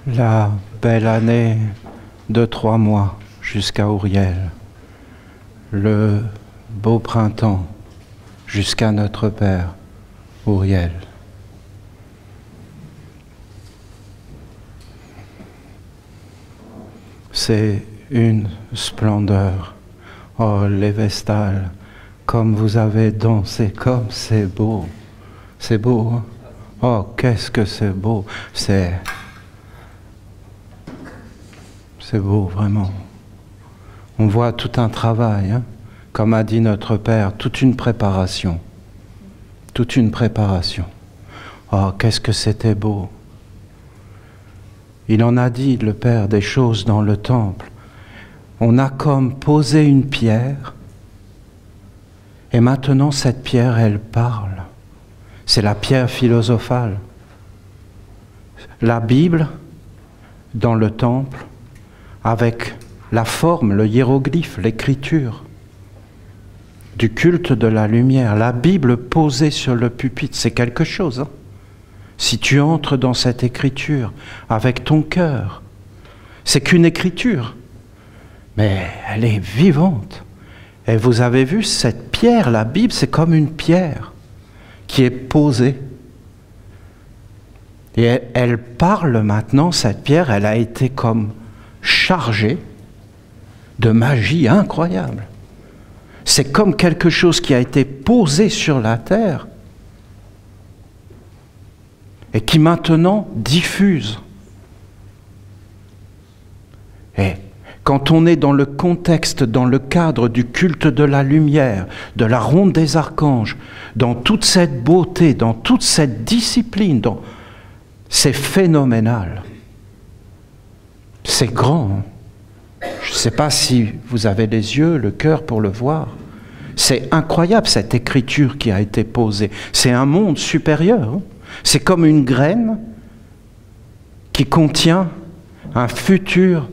La belle année de 3 mois jusqu'à Auriel, le beau printemps jusqu'à notre Père Auriel. C'est une splendeur. Oh, les Vestales, comme vous avez dansé, comme c'est beau. C'est beau, hein? Oh, qu'est-ce que c'est beau. C'est beau, vraiment. On voit tout un travail, hein? Comme a dit notre Père, toute une préparation. Toute une préparation. Oh, qu'est-ce que c'était beau. Il en a dit, le Père, des choses dans le temple. On a comme posé une pierre, et maintenant cette pierre, elle parle. C'est la pierre philosophale. La Bible, dans le temple, avec la forme, le hiéroglyphe, l'écriture du culte de la lumière, la Bible posée sur le pupitre, c'est quelque chose, hein? Si tu entres dans cette écriture avec ton cœur, c'est qu'une écriture, mais elle est vivante. Et vous avez vu cette pierre, la Bible, c'est comme une pierre qui est posée. Et elle parle maintenant, cette pierre, elle a été comme chargée de magie incroyable. C'est comme quelque chose qui a été posé sur la terre et qui maintenant diffuse. Et quand on est dans le contexte, dans le cadre du culte de la lumière, de la ronde des archanges, dans toute cette beauté, dans toute cette discipline, c'est phénoménal. C'est grand. Hein? Je ne sais pas si vous avez les yeux, le cœur pour le voir. C'est incroyable cette écriture qui a été posée. C'est un monde supérieur. Hein? C'est comme une graine qui contient un futur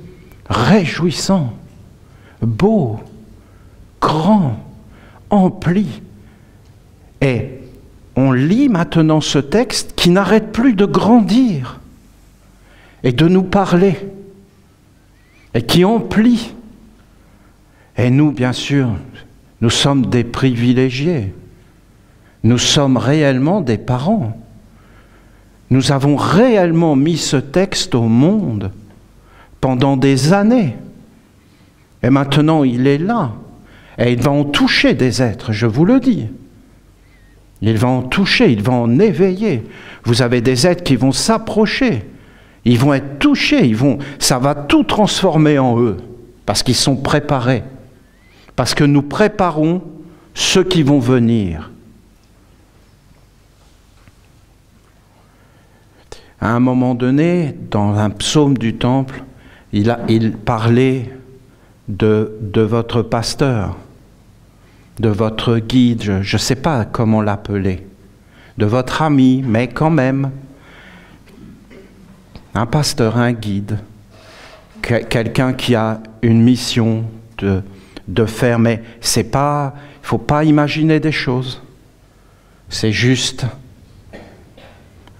réjouissant, beau, grand, empli. Et on lit maintenant ce texte qui n'arrête plus de grandir et de nous parler et qui emplit. Et nous, bien sûr, nous sommes des privilégiés. Nous sommes réellement des parents. Nous avons réellement mis ce texte au monde pendant des années. Et maintenant, il est là. Et il va en toucher des êtres, je vous le dis. Il va en toucher, il va en éveiller. Vous avez des êtres qui vont s'approcher. Ils vont être touchés, ça va tout transformer en eux. Parce qu'ils sont préparés. Parce que nous préparons ceux qui vont venir. À un moment donné, dans un psaume du temple, il parlait de votre pasteur, de votre guide, je ne sais pas comment l'appeler, de votre ami, mais quand même, un pasteur, un guide, quelqu'un qui a une mission de faire, mais il ne faut pas imaginer des choses. C'est juste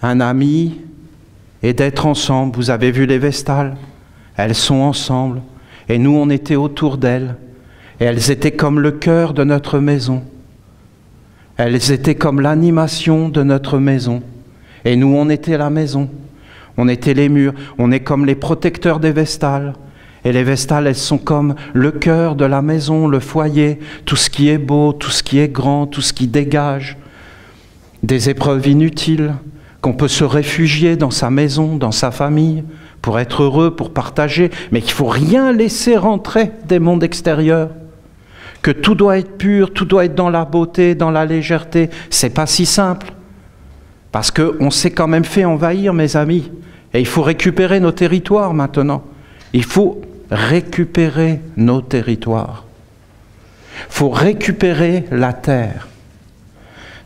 un ami et d'être ensemble. Vous avez vu les Vestales? Elles sont ensemble. Et nous, on était autour d'elles. Et elles étaient comme le cœur de notre maison. Elles étaient comme l'animation de notre maison. Et nous, on était la maison. On était les murs. On est comme les protecteurs des Vestales. Et les Vestales, elles sont comme le cœur de la maison, le foyer, tout ce qui est beau, tout ce qui est grand, tout ce qui dégage des épreuves inutiles, qu'on peut se réfugier dans sa maison, dans sa famille, pour être heureux, pour partager, mais qu'il ne faut rien laisser rentrer des mondes extérieurs. Que tout doit être pur, tout doit être dans la beauté, dans la légèreté. Ce n'est pas si simple. Parce qu'on s'est quand même fait envahir, mes amis. Et il faut récupérer nos territoires maintenant. Il faut récupérer nos territoires. Il faut récupérer la terre.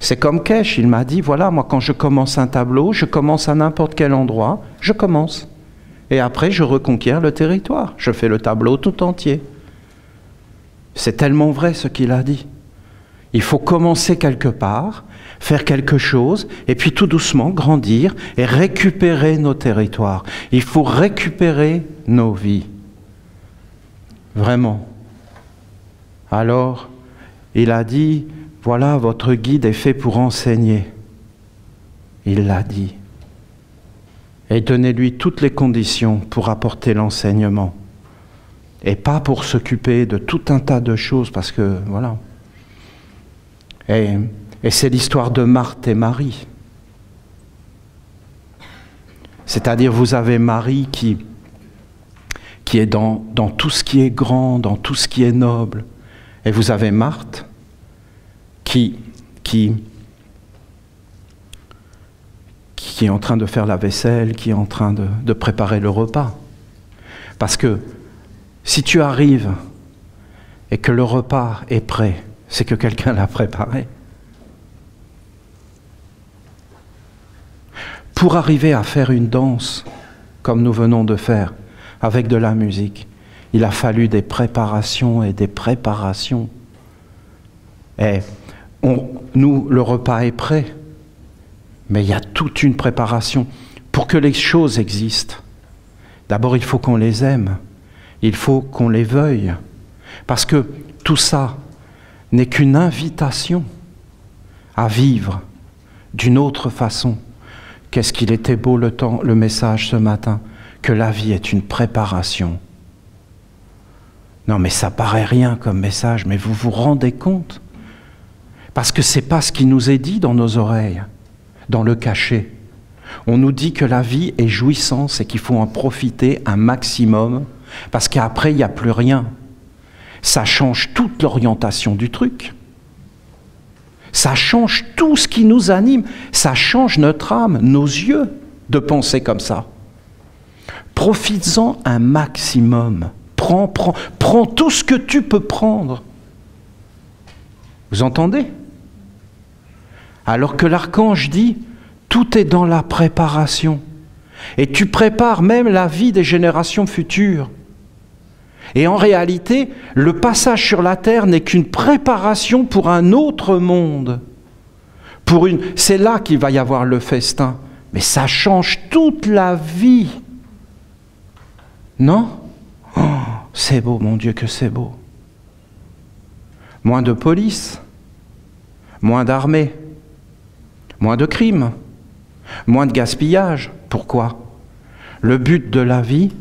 C'est comme Kesh, il m'a dit, voilà, moi quand je commence un tableau, je commence à n'importe quel endroit, je commence. Et après, je reconquiers le territoire. Je fais le tableau tout entier. C'est tellement vrai ce qu'il a dit. Il faut commencer quelque part, faire quelque chose, et puis tout doucement grandir et récupérer nos territoires. Il faut récupérer nos vies. Vraiment. Alors, il a dit, voilà, votre guide est fait pour enseigner. Il l'a dit. Et donnez-lui toutes les conditions pour apporter l'enseignement. Et pas pour s'occuper de tout un tas de choses, parce que, voilà. Et c'est l'histoire de Marthe et Marie. C'est-à-dire, vous avez Marie qui est dans tout ce qui est grand, dans tout ce qui est noble. Et vous avez Marthe qui est en train de faire la vaisselle, qui est en train de préparer le repas. Parce que si tu arrives et que le repas est prêt, c'est que quelqu'un l'a préparé. Pour arriver à faire une danse, comme nous venons de faire, avec de la musique, il a fallu des préparations et des préparations. Et nous, le repas est prêt, mais il y a toute une préparation. Pour que les choses existent, d'abord il faut qu'on les aime, il faut qu'on les veuille, parce que tout ça n'est qu'une invitation à vivre d'une autre façon. Qu'est-ce qu'il était beau le message ce matin, que la vie est une préparation. Non mais ça paraît rien comme message, mais vous vous rendez compte? Parce que c'est pas ce qui nous est dit dans nos oreilles, dans le cachet. On nous dit que la vie est jouissance et qu'il faut en profiter un maximum, parce qu'après il n'y a plus rien. Ça change toute l'orientation du truc. Ça change tout ce qui nous anime. Ça change notre âme, nos yeux, de penser comme ça. Profites-en un maximum. Prends tout ce que tu peux prendre. Vous entendez? Alors que l'archange dit, tout est dans la préparation. Et tu prépares même la vie des générations futures. Et en réalité, le passage sur la terre n'est qu'une préparation pour un autre monde. C'est là qu'il va y avoir le festin. Mais ça change toute la vie. Non? Oh, c'est beau, mon Dieu, que c'est beau. Moins de police, moins d'armée, moins de crimes, moins de gaspillage. Pourquoi? Le but de la vie,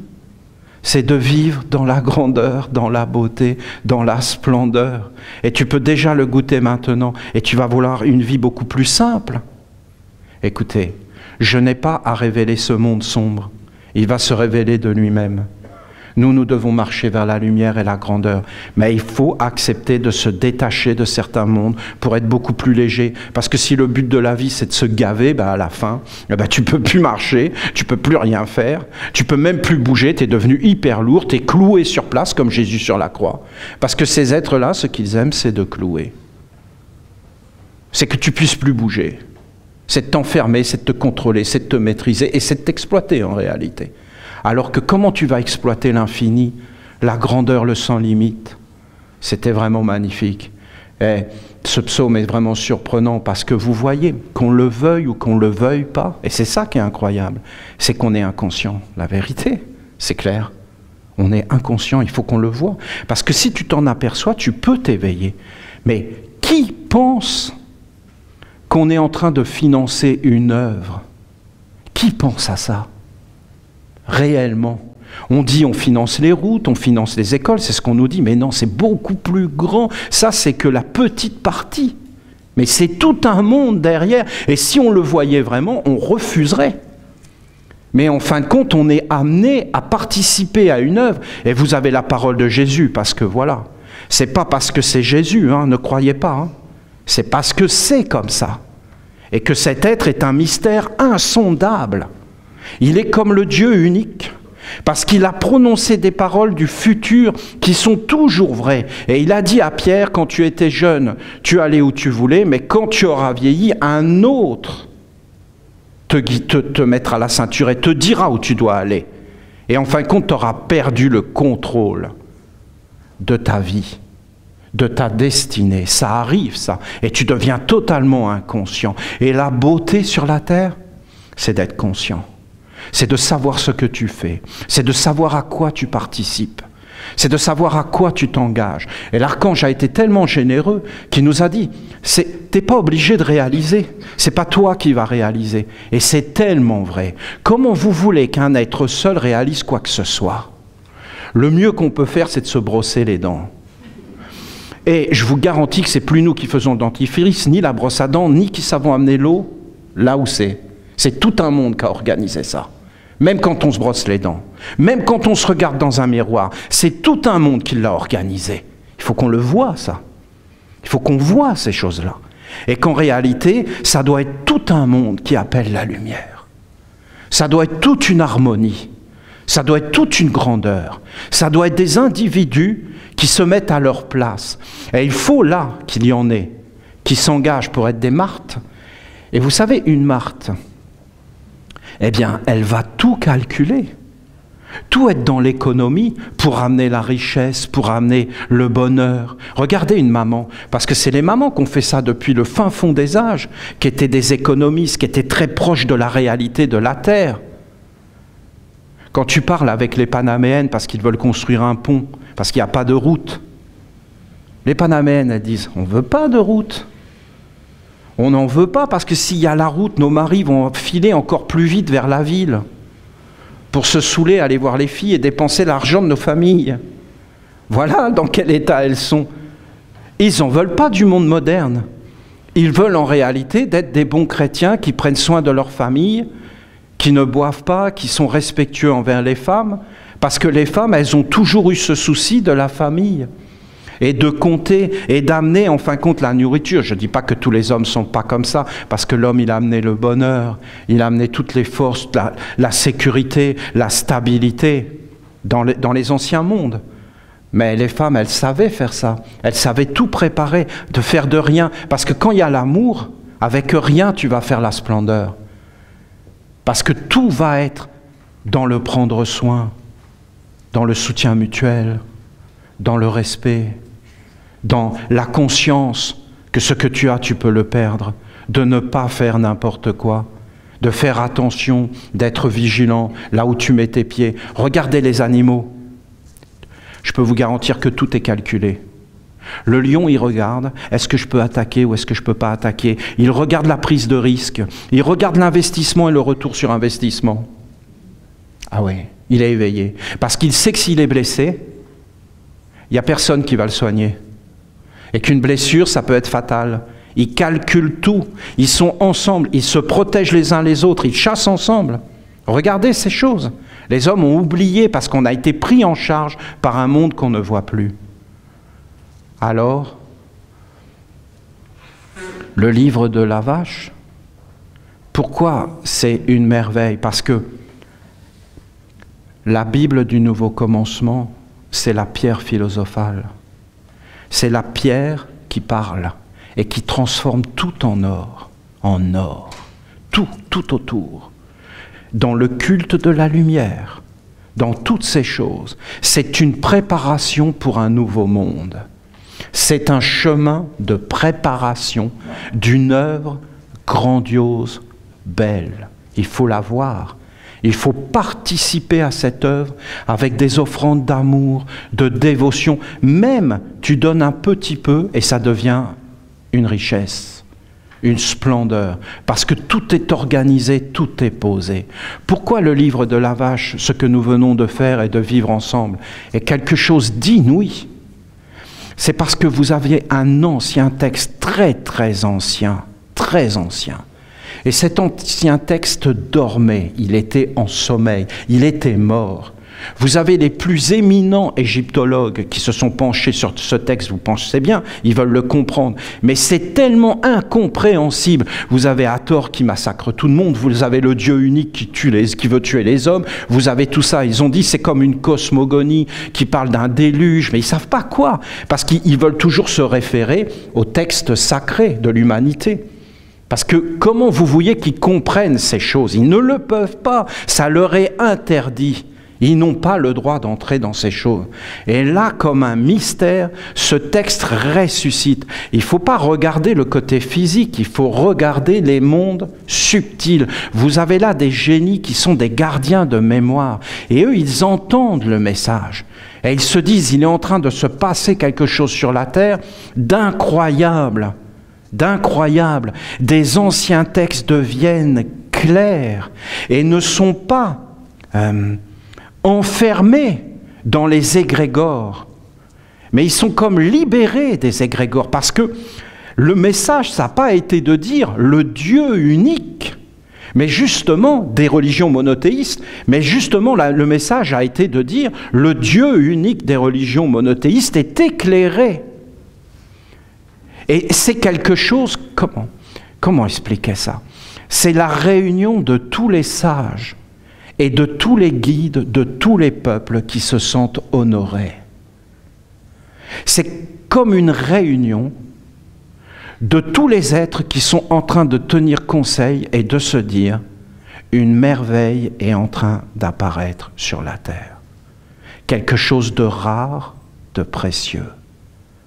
c'est de vivre dans la grandeur, dans la beauté, dans la splendeur. Et tu peux déjà le goûter maintenant. Et tu vas vouloir une vie beaucoup plus simple. Écoutez, je n'ai pas à révéler ce monde sombre. Il va se révéler de lui-même. Nous devons marcher vers la lumière et la grandeur. Mais il faut accepter de se détacher de certains mondes pour être beaucoup plus léger. Parce que si le but de la vie, c'est de se gaver, à la fin, tu ne peux plus marcher, tu ne peux plus rien faire, tu ne peux même plus bouger, tu es devenu hyper lourd, tu es cloué sur place comme Jésus sur la croix. Parce que ces êtres-là, ce qu'ils aiment, c'est de clouer. C'est que tu ne puisses plus bouger. C'est de t'enfermer, c'est de te contrôler, c'est de te maîtriser et c'est de t'exploiter en réalité. Alors que comment tu vas exploiter l'infini, la grandeur, le sans limite? C'était vraiment magnifique. Et ce psaume est vraiment surprenant parce que vous voyez, qu'on le veuille ou qu'on ne le veuille pas, et c'est ça qui est incroyable, c'est qu'on est inconscient. La vérité, c'est clair. On est inconscient, il faut qu'on le voie. Parce que si tu t'en aperçois, tu peux t'éveiller. Mais qui pense qu'on est en train de financer une œuvre? Qui pense à ça? Réellement. On dit on finance les routes, on finance les écoles, c'est ce qu'on nous dit, mais non, c'est beaucoup plus grand. Ça, c'est que la petite partie. Mais c'est tout un monde derrière. Et si on le voyait vraiment, on refuserait. Mais en fin de compte, on est amené à participer à une œuvre. Et vous avez la parole de Jésus, parce que voilà. C'est pas parce que c'est Jésus, ne croyez pas. C'est parce que c'est comme ça. Et que cet être est un mystère insondable. Il est comme le Dieu unique, parce qu'il a prononcé des paroles du futur qui sont toujours vraies. Et il a dit à Pierre, quand tu étais jeune, tu allais où tu voulais, mais quand tu auras vieilli, un autre te mettra la ceinture et te dira où tu dois aller. Et en fin de compte, tu auras perdu le contrôle de ta vie, de ta destinée. Ça arrive, ça. Et tu deviens totalement inconscient. Et la beauté sur la terre, c'est d'être conscient. C'est de savoir ce que tu fais. C'est de savoir à quoi tu participes. C'est de savoir à quoi tu t'engages. Et l'archange a été tellement généreux qu'il nous a dit, t'es pas obligé de réaliser. C'est pas toi qui vas réaliser. Et c'est tellement vrai. Comment vous voulez qu'un être seul réalise quoi que ce soit? Le mieux qu'on peut faire, c'est de se brosser les dents. Et je vous garantis que c'est plus nous qui faisons le dentifrice, ni la brosse à dents, ni qui savons amener l'eau là où c'est. C'est tout un monde qui a organisé ça. Même quand on se brosse les dents, même quand on se regarde dans un miroir, c'est tout un monde qui l'a organisé. Il faut qu'on le voie, ça. Il faut qu'on voie ces choses-là. Et qu'en réalité, ça doit être tout un monde qui appelle la lumière. Ça doit être toute une harmonie. Ça doit être toute une grandeur. Ça doit être des individus qui se mettent à leur place. Et il faut là qu'il y en ait, qui s'engagent pour être des Marthes. Et vous savez, une Marthe, eh bien, elle va tout calculer. Tout être dans l'économie pour amener la richesse, pour amener le bonheur. Regardez une maman, parce que c'est les mamans qui ont fait ça depuis le fin fond des âges, qui étaient des économistes, qui étaient très proches de la réalité de la terre. Quand tu parles avec les Panaméennes parce qu'ils veulent construire un pont, parce qu'il n'y a pas de route, les Panaméennes, elles disent « on ne veut pas de route ». On n'en veut pas parce que s'il y a la route, nos maris vont filer encore plus vite vers la ville pour se saouler, aller voir les filles et dépenser l'argent de nos familles. Voilà dans quel état elles sont. Ils n'en veulent pas du monde moderne. Ils veulent en réalité d'être des bons chrétiens qui prennent soin de leur famille, qui ne boivent pas, qui sont respectueux envers les femmes, parce que les femmes, elles ont toujours eu ce souci de la famille, et de compter, et d'amener en fin de compte la nourriture. Je ne dis pas que tous les hommes ne sont pas comme ça, parce que l'homme, il a amené le bonheur, il a amené toutes les forces, la sécurité, la stabilité dans les anciens mondes. Mais les femmes, elles savaient faire ça, elles savaient tout préparer, de faire de rien, parce que quand il y a l'amour, avec rien, tu vas faire la splendeur. Parce que tout va être dans le prendre soin, dans le soutien mutuel, dans le respect, dans la conscience que ce que tu as, tu peux le perdre, de ne pas faire n'importe quoi, de faire attention, d'être vigilant là où tu mets tes pieds. Regardez les animaux. Je peux vous garantir que tout est calculé. Le lion, il regarde, est-ce que je peux attaquer ou est-ce que je ne peux pas attaquer? Il regarde la prise de risque, il regarde l'investissement et le retour sur investissement. Ah oui, il est éveillé. Parce qu'il sait que s'il est blessé, il n'y a personne qui va le soigner. Et qu'une blessure, ça peut être fatal. Ils calculent tout, ils sont ensemble, ils se protègent les uns les autres, ils chassent ensemble. Regardez ces choses. Les hommes ont oublié parce qu'on a été pris en charge par un monde qu'on ne voit plus. Alors, le livre de la vache, pourquoi c'est une merveille? Parce que la Bible du Nouveau Commencement, c'est la pierre philosophale. C'est la pierre qui parle et qui transforme tout en or, tout autour. Dans le culte de la lumière, dans toutes ces choses, c'est une préparation pour un nouveau monde. C'est un chemin de préparation d'une œuvre grandiose, belle. Il faut la voir. Il faut participer à cette œuvre avec des offrandes d'amour, de dévotion. Même, tu donnes un petit peu et ça devient une richesse, une splendeur. Parce que tout est organisé, tout est posé. Pourquoi le livre de la vache, ce que nous venons de faire et de vivre ensemble, est quelque chose d'inouï? C'est parce que vous aviez un ancien texte très ancien, très ancien. Et cet ancien texte dormait, il était en sommeil, il était mort. Vous avez les plus éminents égyptologues qui se sont penchés sur ce texte, vous pensez bien, ils veulent le comprendre. Mais c'est tellement incompréhensible. Vous avez Hathor qui massacre tout le monde, vous avez le Dieu unique qui veut tuer les hommes, vous avez tout ça. Ils ont dit c'est comme une cosmogonie qui parle d'un déluge, mais ils ne savent pas quoi, parce qu'ils veulent toujours se référer au texte sacré de l'humanité. Parce que comment vous voyez qu'ils comprennent ces choses? Ils ne le peuvent pas, ça leur est interdit. Ils n'ont pas le droit d'entrer dans ces choses. Et là, comme un mystère, ce texte ressuscite. Il ne faut pas regarder le côté physique, il faut regarder les mondes subtils. Vous avez là des génies qui sont des gardiens de mémoire. Et eux, ils entendent le message. Et ils se disent, il est en train de se passer quelque chose sur la terre d'incroyable. D'incroyable. Des anciens textes deviennent clairs et ne sont pas enfermés dans les égrégores, mais ils sont comme libérés des égrégores, parce que le message, ça n'a pas été de dire le Dieu unique, mais justement, des religions monothéistes, mais justement le message a été de dire le Dieu unique des religions monothéistes est éclairé. Et c'est quelque chose, comment expliquer ça? C'est la réunion de tous les sages et de tous les guides de tous les peuples qui se sentent honorés. C'est comme une réunion de tous les êtres qui sont en train de tenir conseil et de se dire « une merveille est en train d'apparaître sur la terre ». Quelque chose de rare, de précieux.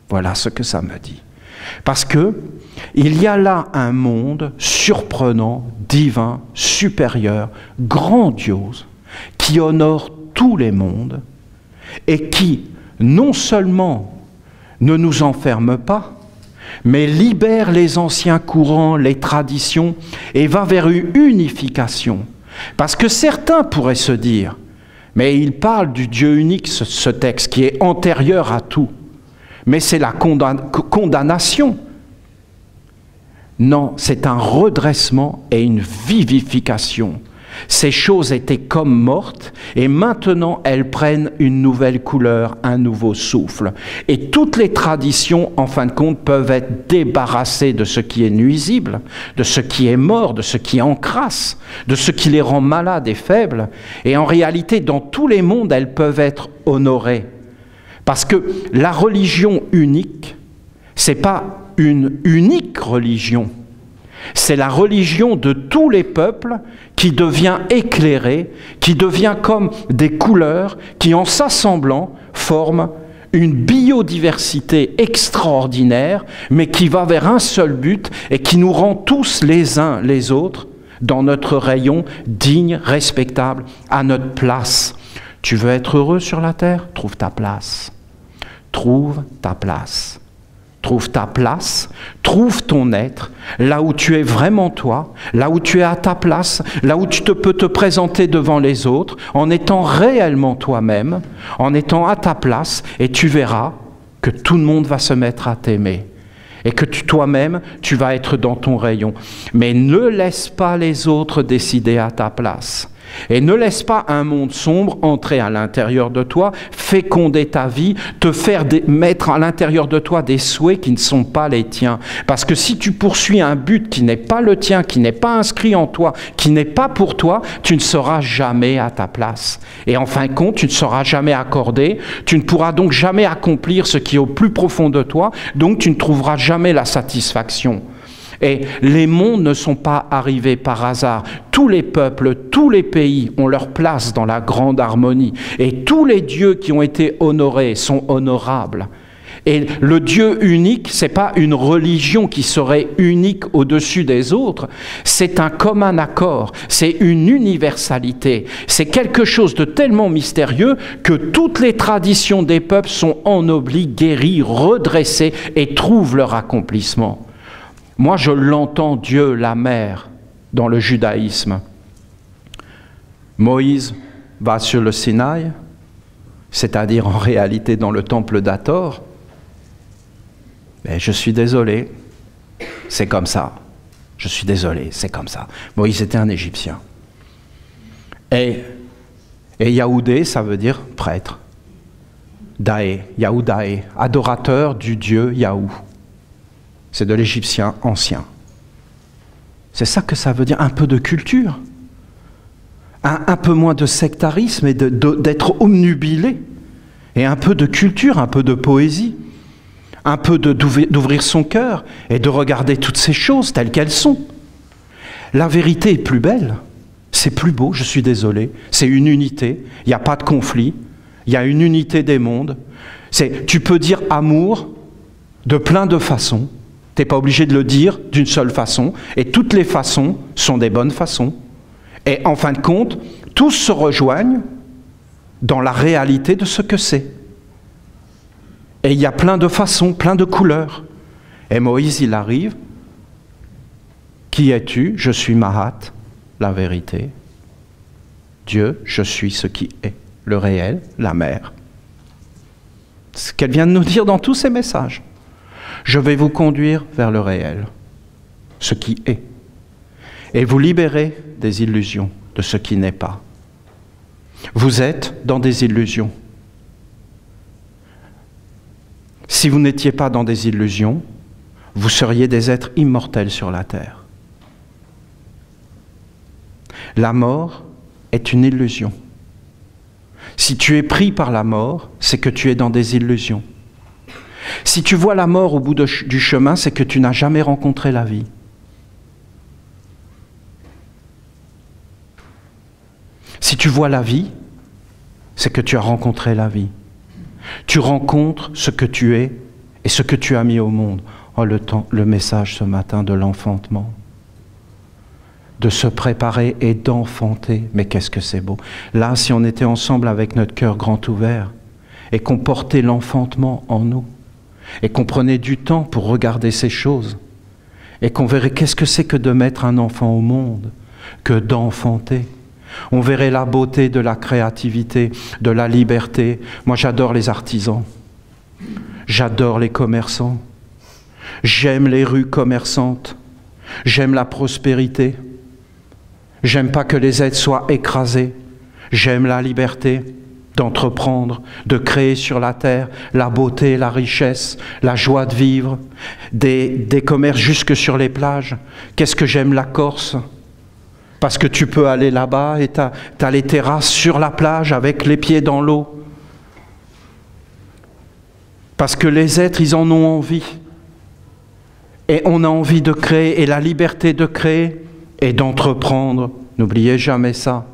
Voilà ce que ça me dit. Parce que il y a là un monde surprenant, divin, supérieur, grandiose, qui honore tous les mondes et qui, non seulement ne nous enferme pas, mais libère les anciens courants, les traditions, et va vers une unification. Parce que certains pourraient se dire, mais il parle du Dieu unique, ce texte, qui est antérieur à tout. Mais c'est la condamnation. Non, c'est un redressement et une vivification. Ces choses étaient comme mortes et maintenant elles prennent une nouvelle couleur, un nouveau souffle. Et toutes les traditions, en fin de compte, peuvent être débarrassées de ce qui est nuisible, de ce qui est mort, de ce qui encrasse, de ce qui les rend malades et faibles. Et en réalité, dans tous les mondes, elles peuvent être honorées. Parce que la religion unique, ce n'est pas une unique religion. C'est la religion de tous les peuples qui devient éclairée, qui devient comme des couleurs qui, en s'assemblant, forment une biodiversité extraordinaire, mais qui va vers un seul but et qui nous rend tous les uns les autres dans notre rayon digne, respectable, à notre place. Tu veux être heureux sur la terre? Trouve ta place. Trouve ta place. Trouve ta place, trouve ton être, là où tu es vraiment toi, là où tu es à ta place, là où tu peux te présenter devant les autres, en étant réellement toi-même, en étant à ta place, et tu verras que tout le monde va se mettre à t'aimer. Et que toi-même, tu vas être dans ton rayon. Mais ne laisse pas les autres décider à ta place. Et ne laisse pas un monde sombre entrer à l'intérieur de toi, féconder ta vie, te faire mettre à l'intérieur de toi des souhaits qui ne sont pas les tiens. Parce que si tu poursuis un but qui n'est pas le tien, qui n'est pas inscrit en toi, qui n'est pas pour toi, tu ne seras jamais à ta place. Et en fin de compte, tu ne seras jamais accordé, tu ne pourras donc jamais accomplir ce qui est au plus profond de toi, donc tu ne trouveras jamais la satisfaction. Et les mondes ne sont pas arrivés par hasard. Tous les peuples, tous les pays ont leur place dans la grande harmonie. Et tous les dieux qui ont été honorés sont honorables. Et le Dieu unique, ce n'est pas une religion qui serait unique au-dessus des autres, c'est un commun accord, c'est une universalité. C'est quelque chose de tellement mystérieux que toutes les traditions des peuples sont ennoblies, guéries, redressées et trouvent leur accomplissement. Moi, je l'entends, Dieu, la mère, dans le judaïsme. Moïse va sur le Sinaï, c'est-à-dire en réalité dans le temple d'Hathor. Mais je suis désolé, c'est comme ça. Je suis désolé, c'est comme ça. Moïse était un Égyptien. Et Yahoudé, ça veut dire prêtre. Daé, Yahudaé, adorateur du Dieu Yahou. C'est de l'égyptien ancien. C'est ça que ça veut dire, un peu de culture. Un peu moins de sectarisme et d'être omnubilé. Et un peu de culture, un peu de poésie. Un peu d'ouvrir son cœur et de regarder toutes ces choses telles qu'elles sont. La vérité est plus belle. C'est plus beau, je suis désolé. C'est une unité, il n'y a pas de conflit, il y a une unité des mondes. Tu peux dire amour de plein de façons. Tu n'es pas obligé de le dire d'une seule façon. Et toutes les façons sont des bonnes façons. Et en fin de compte, tous se rejoignent dans la réalité de ce que c'est. Et il y a plein de façons, plein de couleurs. Et Moïse, il arrive. Qui es-tu? Je suis Mahat, la vérité. Dieu, je suis ce qui est, le réel, la mer. Ce qu'elle vient de nous dire dans tous ces messages. Je vais vous conduire vers le réel, ce qui est, et vous libérer des illusions de ce qui n'est pas. Vous êtes dans des illusions. Si vous n'étiez pas dans des illusions, vous seriez des êtres immortels sur la terre. La mort est une illusion. Si tu es pris par la mort, c'est que tu es dans des illusions. Si tu vois la mort au bout du chemin, c'est que tu n'as jamais rencontré la vie. Si tu vois la vie, c'est que tu as rencontré la vie. Tu rencontres ce que tu es et ce que tu as mis au monde. Oh, le message ce matin de l'enfantement. De se préparer et d'enfanter. Mais qu'est-ce que c'est beau. Là, si on était ensemble avec notre cœur grand ouvert et qu'on portait l'enfantement en nous, et qu'on prenait du temps pour regarder ces choses, et qu'on verrait qu'est-ce que c'est que de mettre un enfant au monde, que d'enfanter. On verrait la beauté de la créativité, de la liberté. Moi, j'adore les artisans, j'adore les commerçants, j'aime les rues commerçantes, j'aime la prospérité, j'aime pas que les êtres soient écrasés, j'aime la liberté d'entreprendre, de créer sur la terre la beauté, la richesse, la joie de vivre, des commerces jusque sur les plages. Qu'est-ce que j'aime la Corse? Parce que tu peux aller là-bas et t'as les terrasses sur la plage avec les pieds dans l'eau. Parce que les êtres, ils en ont envie. Et on a envie de créer, et la liberté de créer et d'entreprendre. N'oubliez jamais ça.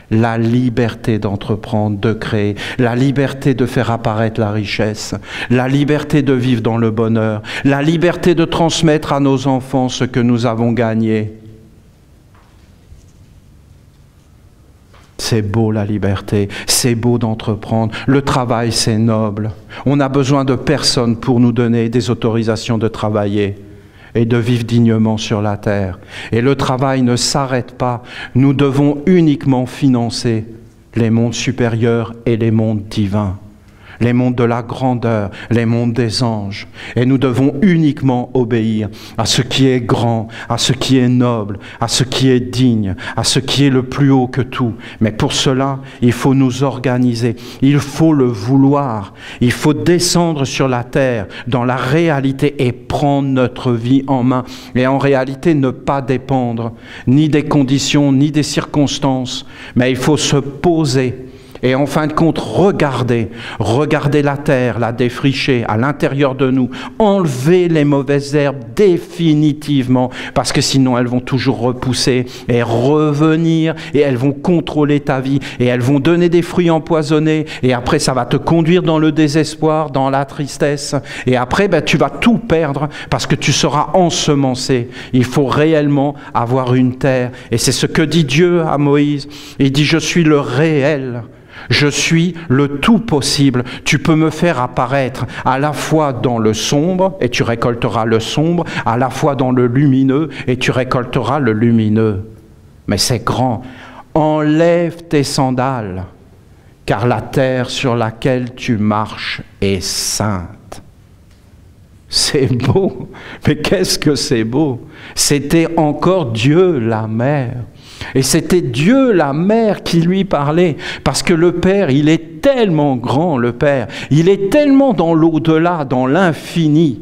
La liberté d'entreprendre, de créer, la liberté de faire apparaître la richesse, la liberté de vivre dans le bonheur, la liberté de transmettre à nos enfants ce que nous avons gagné. C'est beau la liberté, c'est beau d'entreprendre. Le travail, c'est noble. On a besoin de personne pour nous donner des autorisations de travailler et de vivre dignement sur la terre. Et le travail ne s'arrête pas. Nous devons uniquement financer les mondes supérieurs et les mondes divins, les mondes de la grandeur, les mondes des anges. Et nous devons uniquement obéir à ce qui est grand, à ce qui est noble, à ce qui est digne, à ce qui est le plus haut que tout. Mais pour cela, il faut nous organiser, il faut le vouloir, il faut descendre sur la terre, dans la réalité et prendre notre vie en main. Et en réalité, ne pas dépendre ni des conditions, ni des circonstances, mais il faut se poser. Et en fin de compte, regarder la terre, la défricher à l'intérieur de nous, enlever les mauvaises herbes définitivement, parce que sinon elles vont toujours repousser et revenir, et elles vont contrôler ta vie, et elles vont donner des fruits empoisonnés, et après ça va te conduire dans le désespoir, dans la tristesse, et après tu vas tout perdre, parce que tu seras ensemencé. Il faut réellement avoir une terre, et c'est ce que dit Dieu à Moïse. Il dit « Je suis le réel ». Je suis le tout possible. Tu peux me faire apparaître à la fois dans le sombre et tu récolteras le sombre, à la fois dans le lumineux et tu récolteras le lumineux. Mais c'est grand. Enlève tes sandales, car la terre sur laquelle tu marches est sainte. C'est beau, mais qu'est-ce que c'est beau! C'était encore Dieu la mère. Et c'était Dieu la mère qui lui parlait, parce que le Père, il est tellement grand, le Père, il est tellement dans l'au-delà, dans l'infini.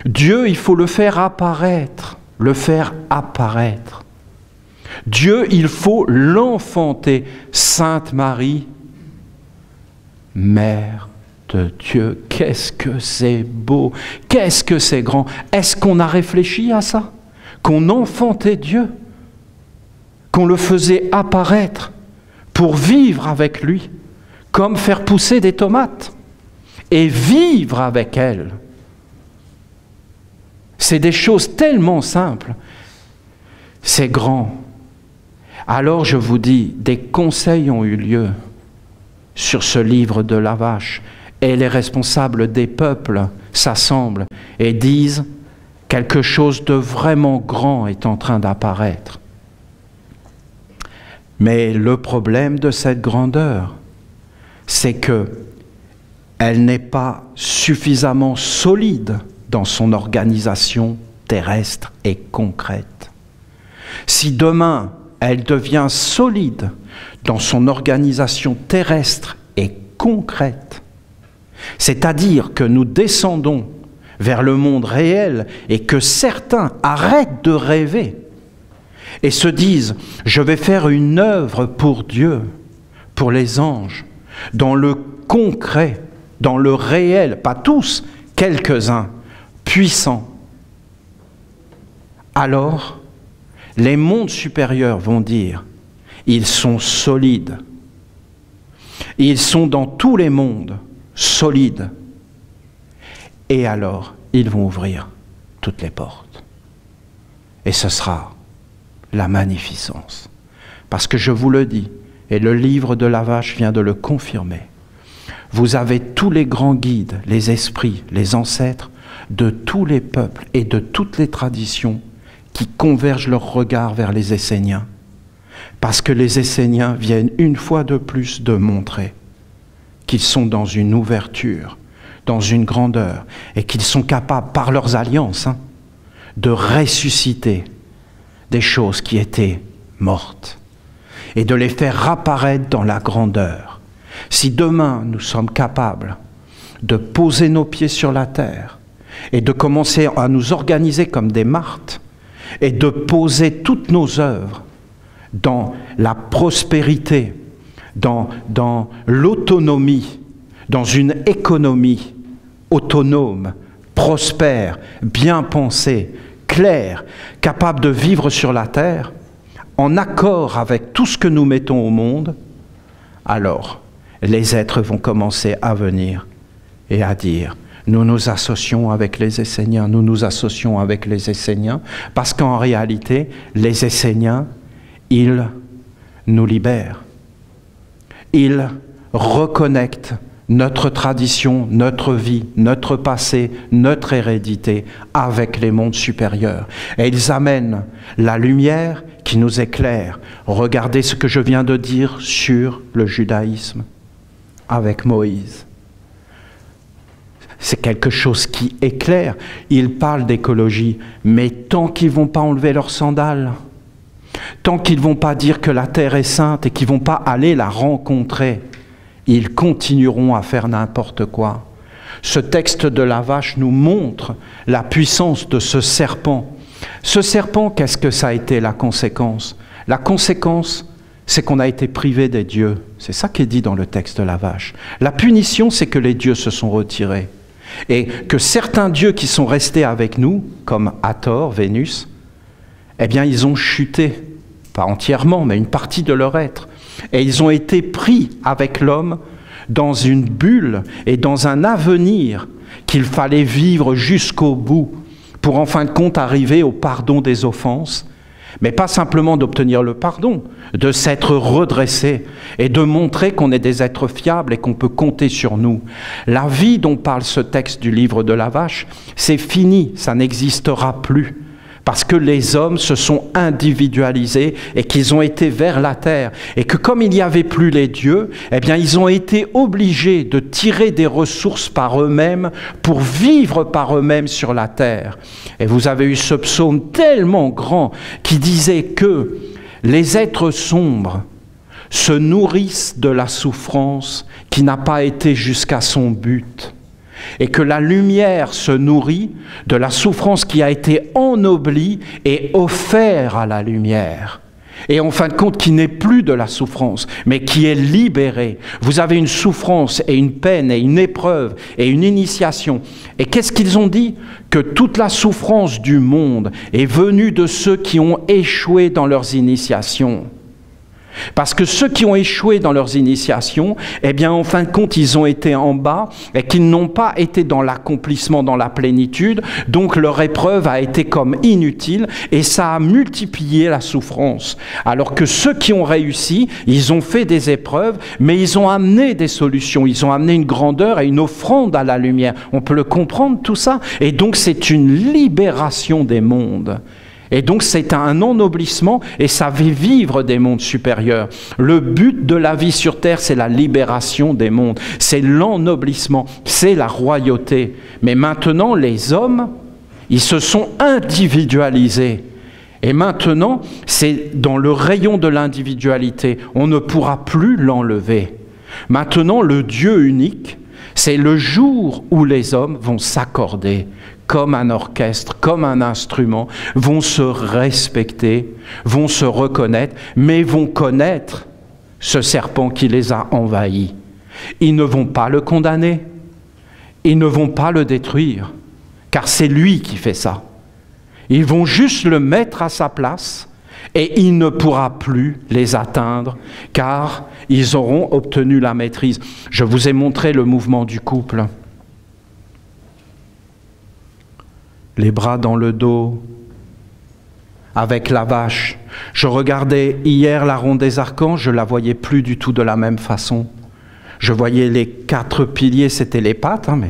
Dieu, il faut le faire apparaître, le faire apparaître. Dieu, il faut l'enfanter. Sainte Marie, Mère de Dieu, qu'est-ce que c'est beau, qu'est-ce que c'est grand. Est-ce qu'on a réfléchi à ça? Qu'on enfantait Dieu? qu'on le faisait apparaître pour vivre avec lui, comme faire pousser des tomates et vivre avec elles. C'est des choses tellement simples. C'est grand. Alors je vous dis, des conseils ont eu lieu sur ce livre de la vache, et les responsables des peuples s'assemblent et disent quelque chose de vraiment grand est en train d'apparaître. Mais le problème de cette grandeur, c'est que elle n'est pas suffisamment solide dans son organisation terrestre et concrète. Si demain elle devient solide dans son organisation terrestre et concrète, c'est-à-dire que nous descendons vers le monde réel et que certains arrêtent de rêver et se disent « je vais faire une œuvre pour Dieu, pour les anges », dans le concret, dans le réel, pas tous, quelques-uns, puissants. Alors, les mondes supérieurs vont dire « ils sont solides ». Ils sont dans tous les mondes solides. Et alors, ils vont ouvrir toutes les portes. Et ce sera la magnificence. Parce que je vous le dis, et le livre de la vache vient de le confirmer, vous avez tous les grands guides, les esprits, les ancêtres de tous les peuples et de toutes les traditions qui convergent leur regard vers les Esséniens. Parce que les Esséniens viennent une fois de plus de montrer qu'ils sont dans une ouverture, dans une grandeur, et qu'ils sont capables, par leurs alliances, de ressusciter des choses qui étaient mortes et de les faire apparaître dans la grandeur. Si demain nous sommes capables de poser nos pieds sur la terre et de commencer à nous organiser comme des martes et de poser toutes nos œuvres dans la prospérité, dans l'autonomie, dans une économie autonome, prospère, bien pensée, claire, capable de vivre sur la terre, en accord avec tout ce que nous mettons au monde, alors les êtres vont commencer à venir et à dire « nous nous associons avec les Esséniens, nous nous associons avec les Esséniens », parce qu'en réalité, les Esséniens, ils nous libèrent. Ils reconnectent notre tradition, notre vie, notre passé, notre hérédité avec les mondes supérieurs. Et ils amènent la lumière qui nous éclaire. Regardez ce que je viens de dire sur le judaïsme avec Moïse. C'est quelque chose qui éclaire. Ils parlent d'écologie, mais tant qu'ils ne vont pas enlever leurs sandales, tant qu'ils ne vont pas dire que la terre est sainte et qu'ils ne vont pas aller la rencontrer, ils continueront à faire n'importe quoi. Ce texte de la vache nous montre la puissance de ce serpent. Ce serpent, qu'est-ce que ça a été la conséquence? La conséquence, c'est qu'on a été privé des dieux. C'est ça qui est dit dans le texte de la vache. La punition, c'est que les dieux se sont retirés. Et que certains dieux qui sont restés avec nous, comme Hathor, Vénus, eh bien, ils ont chuté. Pas entièrement, mais une partie de leur être. Et ils ont été pris avec l'homme dans une bulle et dans un avenir qu'il fallait vivre jusqu'au bout pour en fin de compte arriver au pardon des offenses, mais pas simplement d'obtenir le pardon, de s'être redressé et de montrer qu'on est des êtres fiables et qu'on peut compter sur nous. La vie dont parle ce texte du livre de la vache, c'est fini, ça n'existera plus. Parce que les hommes se sont individualisés et qu'ils ont été vers la terre. Et que comme il n'y avait plus les dieux, eh bien ils ont été obligés de tirer des ressources par eux-mêmes pour vivre par eux-mêmes sur la terre. Et vous avez eu ce psaume tellement grand qui disait que les êtres sombres se nourrissent de la souffrance qui n'a pas été jusqu'à son but. Et que la lumière se nourrit de la souffrance qui a été ennoblie et offerte à la lumière. Et en fin de compte, qui n'est plus de la souffrance, mais qui est libéré. Vous avez une souffrance et une peine et une épreuve et une initiation. Et qu'est-ce qu'ils ont dit? Que toute la souffrance du monde est venue de ceux qui ont échoué dans leurs initiations. Parce que ceux qui ont échoué dans leurs initiations, eh bien, en fin de compte, ils ont été en bas et qu'ils n'ont pas été dans l'accomplissement, dans la plénitude. Donc, leur épreuve a été comme inutile et ça a multiplié la souffrance. Alors que ceux qui ont réussi, ils ont fait des épreuves, mais ils ont amené des solutions. Ils ont amené une grandeur et une offrande à la lumière. On peut le comprendre, tout ça. Et donc, c'est une libération des mondes. Et donc c'est un ennoblissement et ça fait vivre des mondes supérieurs. Le but de la vie sur terre, c'est la libération des mondes, c'est l'ennoblissement, c'est la royauté. Mais maintenant, les hommes, ils se sont individualisés. Et maintenant, c'est dans le rayon de l'individualité. On ne pourra plus l'enlever. Maintenant, le Dieu unique, c'est le jour où les hommes vont s'accorder comme un orchestre, comme un instrument, vont se respecter, vont se reconnaître, mais vont connaître ce serpent qui les a envahis. Ils ne vont pas le condamner, ils ne vont pas le détruire, car c'est lui qui fait ça. Ils vont juste le mettre à sa place et il ne pourra plus les atteindre, car ils auront obtenu la maîtrise. Je vous ai montré le mouvement du couple. Les bras dans le dos, avec la vache. Je regardais hier la ronde des archanges, je ne la voyais plus du tout de la même façon. Je voyais les 4 piliers, c'était les pattes, hein, mais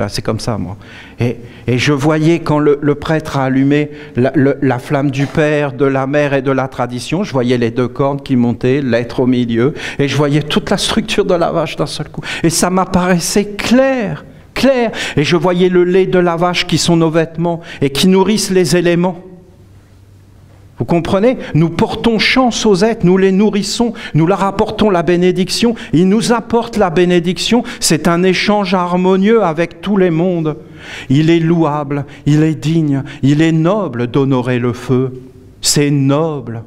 c'est comme ça, moi. Et je voyais quand le prêtre a allumé la flamme du Père, de la Mère et de la tradition, je voyais les 2 cornes qui montaient, l'être au milieu, et je voyais toute la structure de la vache d'un seul coup. Et ça m'apparaissait clair. Et je voyais le lait de la vache qui sont nos vêtements et qui nourrissent les éléments. Vous comprenez? Nous portons chance aux êtres, nous les nourrissons, nous leur apportons la bénédiction. Ils nous apportent la bénédiction. C'est un échange harmonieux avec tous les mondes. Il est louable, il est digne, il est noble d'honorer le feu. C'est noble.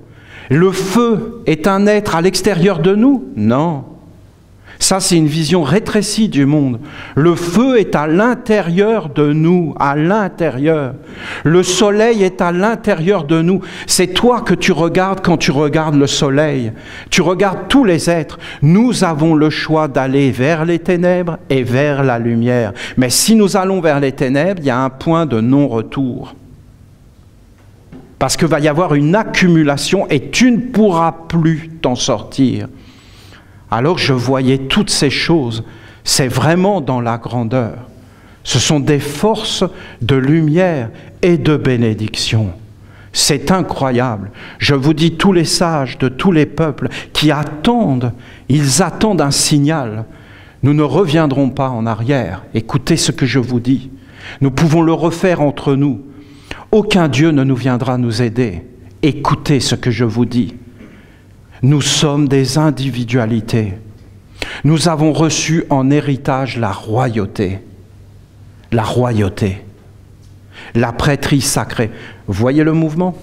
Le feu est un être à l'extérieur de nous? Non. Ça, c'est une vision rétrécie du monde. Le feu est à l'intérieur de nous, à l'intérieur. Le soleil est à l'intérieur de nous. C'est toi que tu regardes quand tu regardes le soleil. Tu regardes tous les êtres. Nous avons le choix d'aller vers les ténèbres et vers la lumière. Mais si nous allons vers les ténèbres, il y a un point de non-retour. Parce qu'il va y avoir une accumulation et tu ne pourras plus t'en sortir. Alors je voyais toutes ces choses, c'est vraiment dans la grandeur. Ce sont des forces de lumière et de bénédiction. C'est incroyable. Je vous dis, tous les sages de tous les peuples qui attendent, ils attendent un signal. Nous ne reviendrons pas en arrière. Écoutez ce que je vous dis. Nous pouvons le refaire entre nous. Aucun Dieu ne nous viendra nous aider. Écoutez ce que je vous dis. Nous sommes des individualités. Nous avons reçu en héritage la royauté. La royauté. La prêtrise sacrée. Vous voyez le mouvement?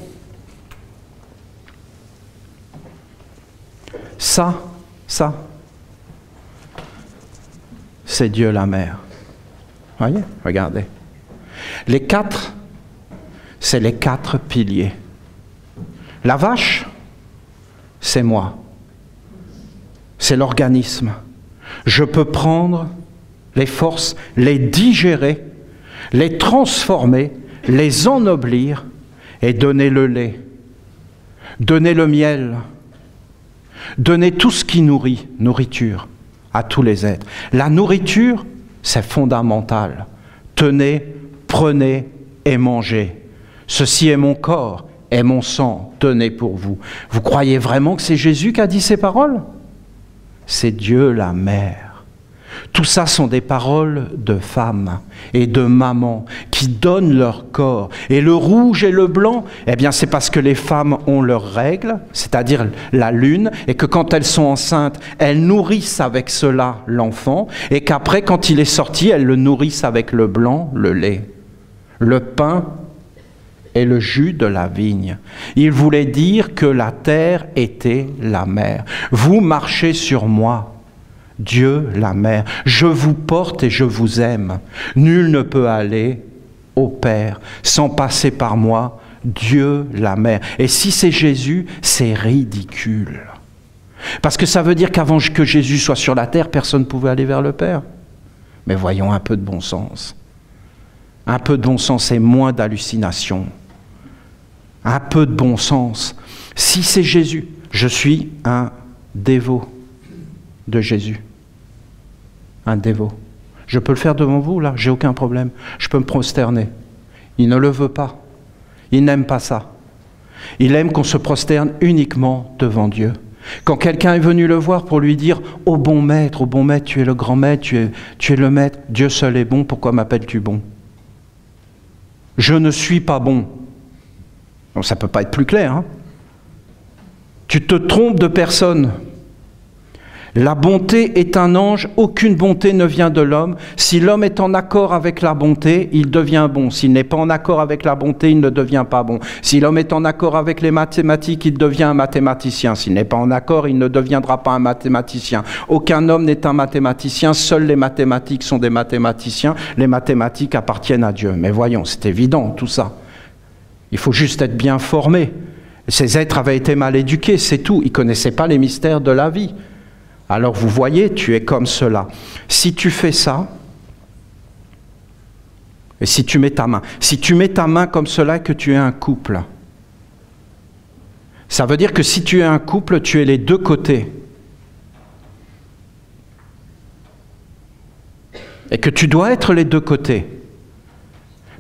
Ça, c'est Dieu la mère. Voyez? Regardez. Les 4, c'est les 4 piliers. La vache, c'est moi. C'est l'organisme. Je peux prendre les forces, les digérer, les transformer, les ennoblir et donner le lait, donner le miel, donner tout ce qui nourrit, nourriture, à tous les êtres. La nourriture, c'est fondamental. Tenez, prenez et mangez. Ceci est mon corps et mon sang, tenez pour vous. Vous croyez vraiment que c'est Jésus qui a dit ces paroles? C'est Dieu la mère. Tout ça sont des paroles de femmes et de mamans qui donnent leur corps. Et le rouge et le blanc, eh bien c'est parce que les femmes ont leurs règles, c'est-à-dire la lune, et que quand elles sont enceintes, elles nourrissent avec cela l'enfant, et qu'après, quand il est sorti, elles le nourrissent avec le blanc, le lait, le pain et le jus de la vigne. Il voulait dire que la terre était la mer. Vous marchez sur moi, Dieu la mer. Je vous porte et je vous aime. Nul ne peut aller au Père sans passer par moi, Dieu la mer. Et si c'est Jésus, c'est ridicule. Parce que ça veut dire qu'avant que Jésus soit sur la terre, personne ne pouvait aller vers le Père. Mais voyons un peu de bon sens. Un peu de bon sens et moins d'hallucination. Un peu de bon sens. Si c'est Jésus, je suis un dévot de Jésus. Un dévot. Je peux le faire devant vous, là, j'ai aucun problème. Je peux me prosterner. Il ne le veut pas. Il n'aime pas ça. Il aime qu'on se prosterne uniquement devant Dieu. Quand quelqu'un est venu le voir pour lui dire « Ô bon maître, tu es le grand maître, tu es le maître, Dieu seul est bon, pourquoi m'appelles-tu bon ?» Je ne suis pas bon. Donc, ça ne peut pas être plus clair. Hein? Tu te trompes de personne. La bonté est un ange, aucune bonté ne vient de l'homme. Si l'homme est en accord avec la bonté, il devient bon. S'il n'est pas en accord avec la bonté, il ne devient pas bon. Si l'homme est en accord avec les mathématiques, il devient un mathématicien. S'il n'est pas en accord, il ne deviendra pas un mathématicien. Aucun homme n'est un mathématicien, seuls les mathématiques sont des mathématiciens. Les mathématiques appartiennent à Dieu. Mais voyons, c'est évident tout ça. Il faut juste être bien formé. Ces êtres avaient été mal éduqués, c'est tout. Ils ne connaissaient pas les mystères de la vie. Alors vous voyez, tu es comme cela. Si tu fais ça, et si tu mets ta main comme cela, que tu es un couple, ça veut dire que si tu es un couple, tu es les deux côtés. Et que tu dois être les deux côtés.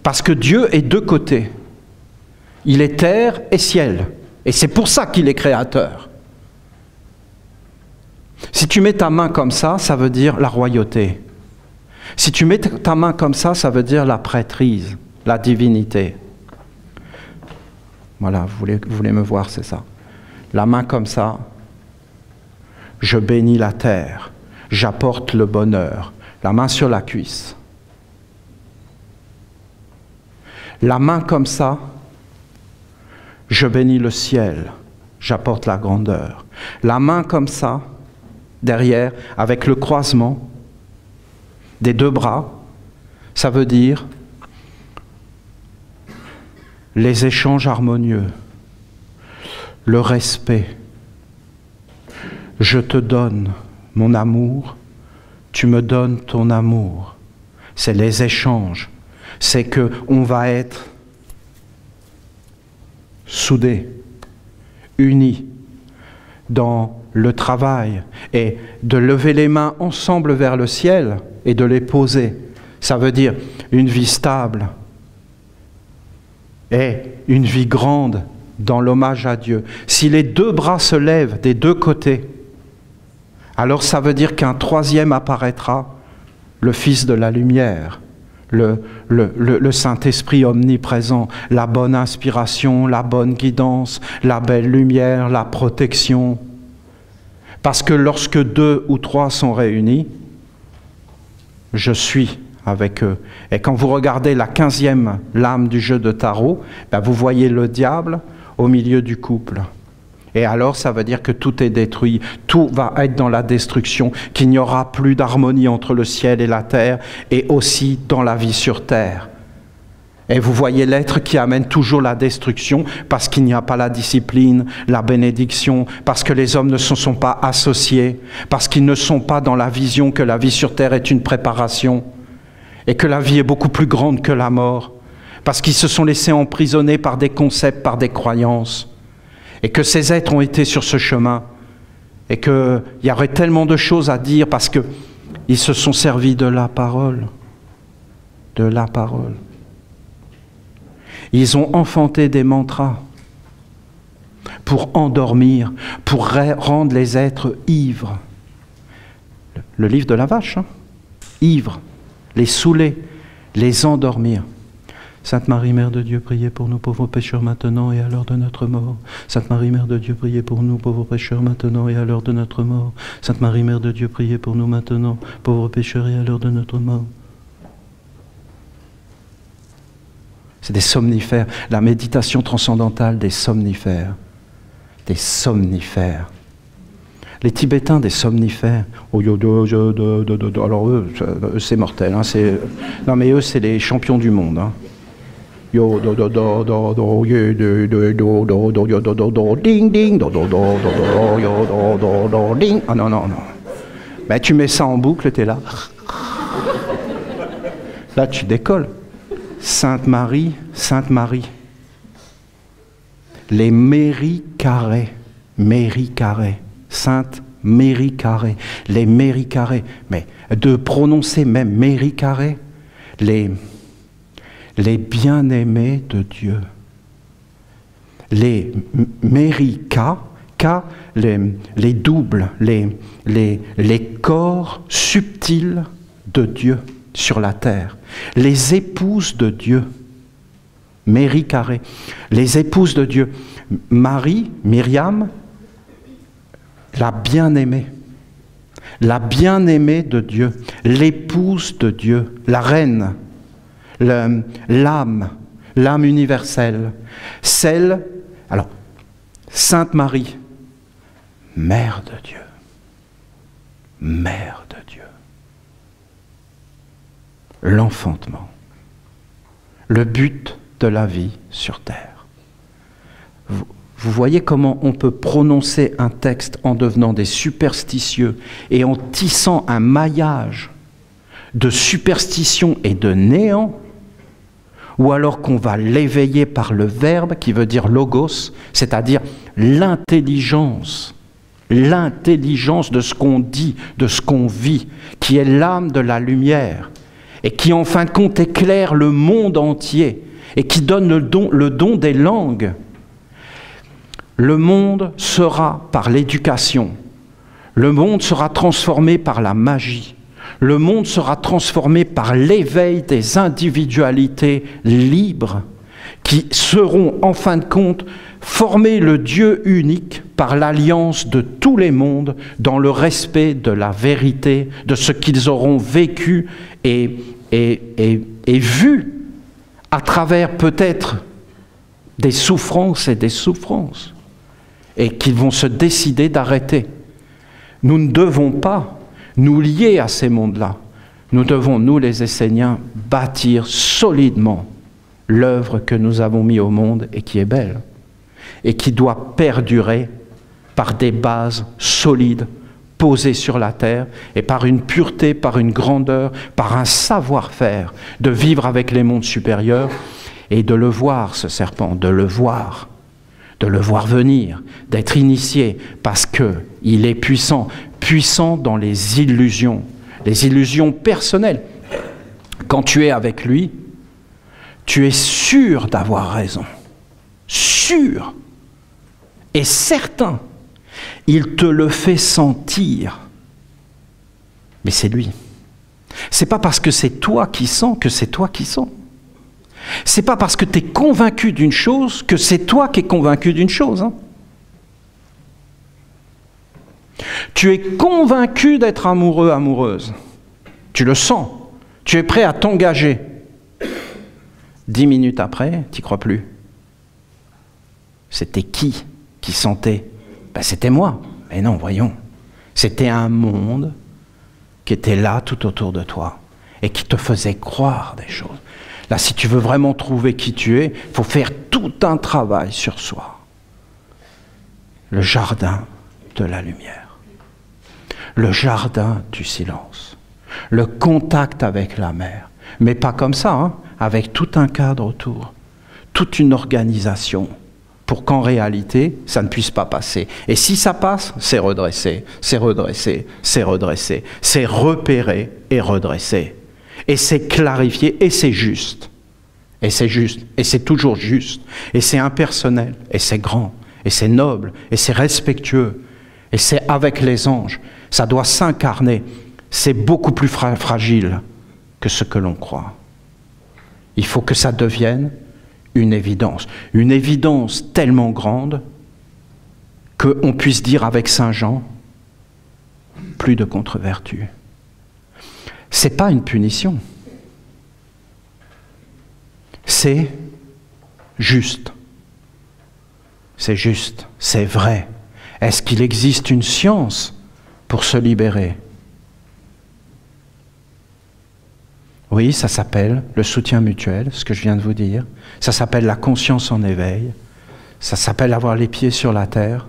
Parce que Dieu est deux côtés. Il est terre et ciel. Et c'est pour ça qu'il est créateur. Si tu mets ta main comme ça veut dire la royauté. Si tu mets ta main comme ça veut dire la prêtrise, la divinité. Voilà, vous voulez me voir, c'est ça. La main comme ça, je bénis la terre, j'apporte le bonheur. La main sur la cuisse. La main comme ça, je bénis le ciel, j'apporte la grandeur. La main comme ça, derrière, avec le croisement des deux bras, ça veut dire les échanges harmonieux, le respect. Je te donne mon amour, tu me donnes ton amour. C'est les échanges. C'est qu'on va être soudés, unis dans le travail et de lever les mains ensemble vers le ciel et de les poser. Ça veut dire une vie stable et une vie grande dans l'hommage à Dieu. Si les deux bras se lèvent des deux côtés, alors ça veut dire qu'un troisième apparaîtra, le Fils de la lumière, le Saint-Esprit omniprésent, la bonne inspiration, la bonne guidance, la belle lumière, la protection. Parce que lorsque 2 ou 3 sont réunis, je suis avec eux. Et quand vous regardez la 15e lame du jeu de tarot, ben vous voyez le diable au milieu du couple. Et alors, ça veut dire que tout est détruit, tout va être dans la destruction, qu'il n'y aura plus d'harmonie entre le ciel et la terre, et aussi dans la vie sur terre. Et vous voyez l'être qui amène toujours la destruction, parce qu'il n'y a pas la discipline, la bénédiction, parce que les hommes ne se sont pas associés, parce qu'ils ne sont pas dans la vision que la vie sur terre est une préparation, et que la vie est beaucoup plus grande que la mort, parce qu'ils se sont laissés emprisonner par des concepts, par des croyances. Et que ces êtres ont été sur ce chemin, et qu'il y aurait tellement de choses à dire parce qu'ils se sont servis de la parole. De la parole. Ils ont enfanté des mantras pour endormir, pour rendre les êtres ivres. Le livre de la vache, hein? Ivres, les saouler, les endormir. Sainte Marie, Mère de Dieu, priez pour nous pauvres pécheurs maintenant et à l'heure de notre mort. Sainte Marie, Mère de Dieu, priez pour nous pauvres pécheurs maintenant et à l'heure de notre mort. Sainte Marie, Mère de Dieu, priez pour nous maintenant, pauvres pécheurs et à l'heure de notre mort. C'est des somnifères. La méditation transcendantale des somnifères. Des somnifères. Les Tibétains, des somnifères. Alors eux, c'est mortel. Hein, non mais eux, c'est les champions du monde. Hein. Ding ding. Ah non, non, non. Ben, tu mets ça en boucle, t'es là. Là, tu décolles. Sainte Marie, Sainte Marie. Les Méry Carré, Méry Carré, Sainte Méry Carré, les Méry Carré. Mais de prononcer même Méry Carré, les bien-aimés de Dieu. Les Méry les doubles, les corps subtils de Dieu sur la terre. Les épouses de Dieu. Méry Carré. Les épouses de Dieu. Marie, Myriam, la bien-aimée. La bien-aimée de Dieu. L'épouse de Dieu. La reine. L'âme. L'âme universelle. Celle, alors, Sainte Marie, Mère de Dieu. Mère de Dieu. L'enfantement. Le but de la vie sur terre. Vous voyez comment on peut prononcer un texte en devenant des superstitieux et en tissant un maillage de superstition et de néant, ou alors qu'on va l'éveiller par le verbe qui veut dire logos, c'est-à-dire l'intelligence de ce qu'on dit, de ce qu'on vit, qui est l'âme de la lumière, et qui en fin de compte éclaire le monde entier, et qui donne le don des langues. Le monde sera par l'éducation, le monde sera transformé par la magie, le monde sera transformé par l'éveil des individualités libres, qui seront en fin de compte former le Dieu unique par l'alliance de tous les mondes dans le respect de la vérité, de ce qu'ils auront vécu et vu à travers peut-être des souffrances et qu'ils vont se décider d'arrêter. Nous ne devons pas nous lier à ces mondes-là. Nous devons, nous les Esséniens, bâtir solidement l'œuvre que nous avons mise au monde et qui est belle, et qui doit perdurer par des bases solides, posées sur la terre, et par une pureté, par une grandeur, par un savoir-faire, de vivre avec les mondes supérieurs, et de le voir, ce serpent, de le voir venir, d'être initié, parce qu'il est puissant, puissant dans les illusions personnelles. Quand tu es avec lui, tu es sûr d'avoir raison, sûr et certain. Il te le fait sentir, mais c'est lui. C'est pas parce que c'est toi qui sens que c'est toi qui sens. C'est pas parce que tu es convaincu d'une chose que c'est toi qui es convaincu d'une chose. Hein. Tu es convaincu d'être amoureux, amoureuse. Tu le sens. Tu es prêt à t'engager. 10 minutes après, tu n'y crois plus. C'était qui sentait? Ben, c'était moi. Mais non, voyons. C'était un monde qui était là tout autour de toi et qui te faisait croire des choses. Là, si tu veux vraiment trouver qui tu es, il faut faire tout un travail sur soi. Le jardin de la lumière. Le jardin du silence. Le contact avec la mer. Mais pas comme ça, hein, avec tout un cadre autour. Toute une organisation pour qu'en réalité, ça ne puisse pas passer. Et si ça passe, c'est redressé, c'est redressé, c'est redressé, c'est repéré et redressé. Et c'est clarifié, et c'est juste. Et c'est juste, et c'est toujours juste. Et c'est impersonnel, et c'est grand, et c'est noble, et c'est respectueux. Et c'est avec les anges. Ça doit s'incarner. C'est beaucoup plus fragile que ce que l'on croit. Il faut que ça devienne une évidence tellement grande qu'on puisse dire avec Saint Jean, plus de contre-vertu. C'est pas une punition. C'est juste. C'est juste, c'est vrai. Est-ce qu'il existe une science pour se libérer? Oui, ça s'appelle le soutien mutuel, ce que je viens de vous dire. Ça s'appelle la conscience en éveil. Ça s'appelle avoir les pieds sur la terre.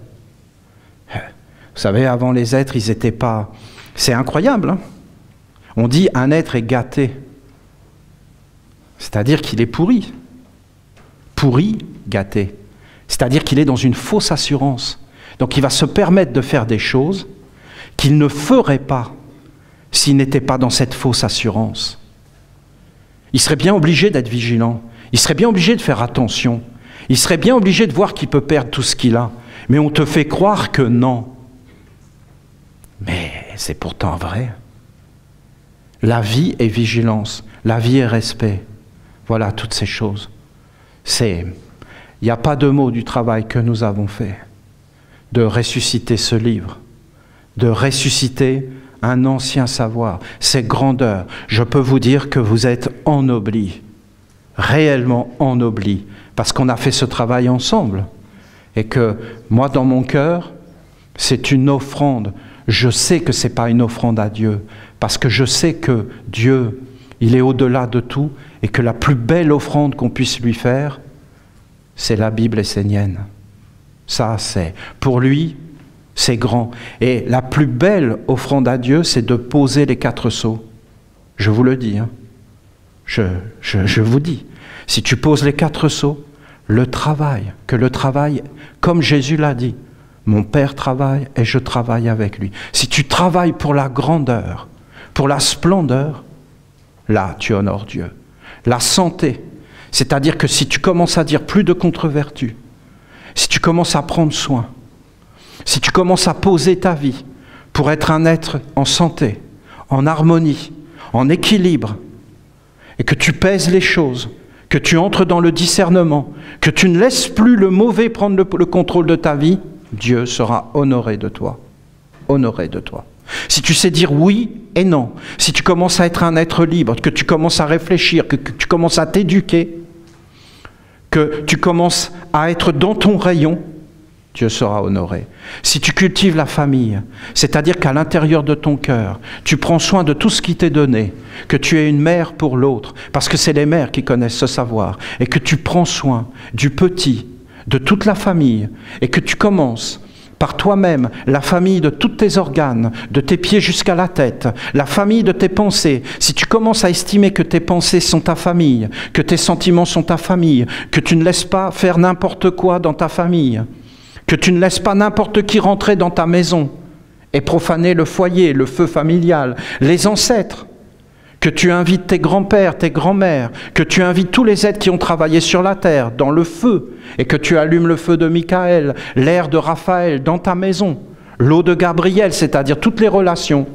Vous savez, avant les êtres, ils n'étaient pas... C'est incroyable, hein? On dit un être est gâté. C'est-à-dire qu'il est pourri. Pourri, gâté. C'est-à-dire qu'il est dans une fausse assurance. Donc il va se permettre de faire des choses qu'il ne ferait pas s'il n'était pas dans cette fausse assurance. Il serait bien obligé d'être vigilant. Il serait bien obligé de faire attention. Il serait bien obligé de voir qu'il peut perdre tout ce qu'il a. Mais on te fait croire que non. Mais c'est pourtant vrai. La vie est vigilance. La vie est respect. Voilà toutes ces choses. Il n'y a pas de mots du travail que nous avons fait de ressusciter ce livre, de ressusciter un ancien savoir, ces grandeurs. Je peux vous dire que vous êtes ennoblis, réellement ennoblis, parce qu'on a fait ce travail ensemble. Et que moi, dans mon cœur, c'est une offrande. Je sais que ce n'est pas une offrande à Dieu, parce que je sais que Dieu, il est au-delà de tout, et que la plus belle offrande qu'on puisse lui faire, c'est la Bible essénienne. Ça, c'est pour lui, c'est grand. Et la plus belle offrande à Dieu, c'est de poser les 4 sceaux. Je vous le dis. Hein. Je vous dis. Si tu poses les 4 sceaux, le travail, comme Jésus l'a dit, mon Père travaille et je travaille avec lui. Si tu travailles pour la grandeur, pour la splendeur, là, tu honores Dieu. La santé, c'est-à-dire que si tu commences à dire plus de contre-vertus, si tu commences à prendre soin, si tu commences à poser ta vie pour être un être en santé, en harmonie, en équilibre, et que tu pèses les choses, que tu entres dans le discernement, que tu ne laisses plus le mauvais prendre le contrôle de ta vie, Dieu sera honoré de toi. Honoré de toi. Si tu sais dire oui et non, si tu commences à être un être libre, que tu commences à réfléchir, que tu commences à t'éduquer, que tu commences à être dans ton rayon, Dieu sera honoré. Si tu cultives la famille, c'est-à-dire qu'à l'intérieur de ton cœur, tu prends soin de tout ce qui t'est donné, que tu es une mère pour l'autre, parce que c'est les mères qui connaissent ce savoir, et que tu prends soin du petit, de toute la famille, et que tu commences par toi-même, la famille de tous tes organes, de tes pieds jusqu'à la tête, la famille de tes pensées. Si tu commences à estimer que tes pensées sont ta famille, que tes sentiments sont ta famille, que tu ne laisses pas faire n'importe quoi dans ta famille, que tu ne laisses pas n'importe qui rentrer dans ta maison et profaner le foyer, le feu familial, les ancêtres, que tu invites tes grands-pères, tes grands-mères, que tu invites tous les êtres qui ont travaillé sur la terre, dans le feu, et que tu allumes le feu de Michael, l'air de Raphaël dans ta maison, l'eau de Gabriel, c'est-à-dire toutes les relations,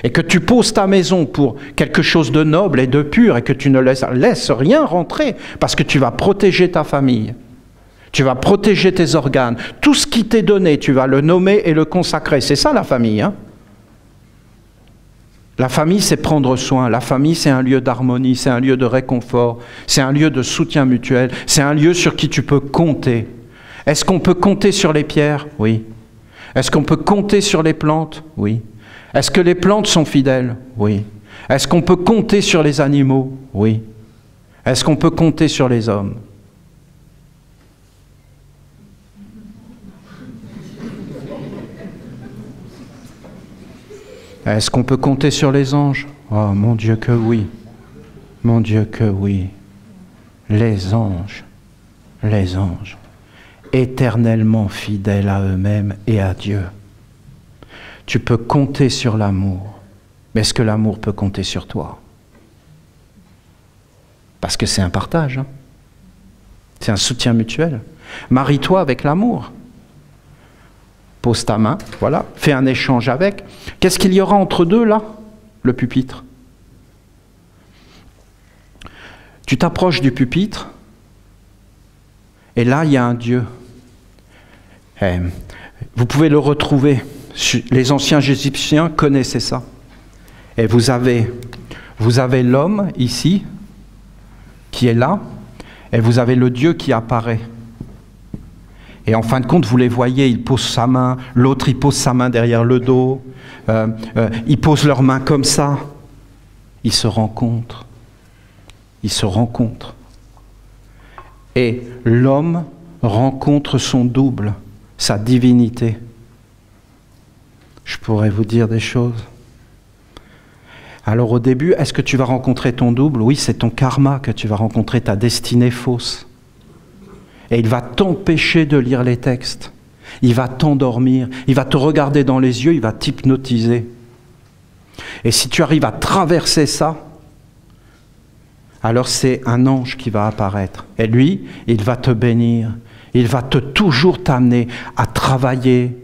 et que tu poses ta maison pour quelque chose de noble et de pur, et que tu ne laisses rien rentrer, parce que tu vas protéger ta famille, tu vas protéger tes organes, tout ce qui t'est donné, tu vas le nommer et le consacrer. C'est ça la famille, hein? La famille, c'est prendre soin. La famille, c'est un lieu d'harmonie, c'est un lieu de réconfort, c'est un lieu de soutien mutuel, c'est un lieu sur qui tu peux compter. Est-ce qu'on peut compter sur les pierres? Oui. Est-ce qu'on peut compter sur les plantes? Oui. Est-ce que les plantes sont fidèles? Oui. Est-ce qu'on peut compter sur les animaux? Oui. Est-ce qu'on peut compter sur les hommes? Est-ce qu'on peut compter sur les anges? Oh, mon Dieu que oui. Mon Dieu que oui. Les anges, éternellement fidèles à eux-mêmes et à Dieu. Tu peux compter sur l'amour, mais est-ce que l'amour peut compter sur toi? Parce que c'est un partage, hein? C'est un soutien mutuel. Marie-toi avec l'amour. Pose ta main, voilà, fais un échange avec. Qu'est-ce qu'il y aura entre deux, là? Le pupitre. Tu t'approches du pupitre, et là, il y a un Dieu. Vous pouvez le retrouver. Les anciens Égyptiens connaissaient ça. Et vous avez l'homme, ici, qui est là, et vous avez le Dieu qui apparaît. Et en fin de compte, vous les voyez, il pose sa main, l'autre il pose sa main derrière le dos, ils posent leurs mains comme ça. Ils se rencontrent. Ils se rencontrent. Et l'homme rencontre son double, sa divinité. Je pourrais vous dire des choses. Alors au début, est-ce que tu vas rencontrer ton double? Oui, c'est ton karma que tu vas rencontrer, ta destinée fausse. Et il va t'empêcher de lire les textes. Il va t'endormir. Il va te regarder dans les yeux, il va t'hypnotiser. Et si tu arrives à traverser ça, alors c'est un ange qui va apparaître. Et lui, il va te bénir. Il va toujours t'amener à travailler,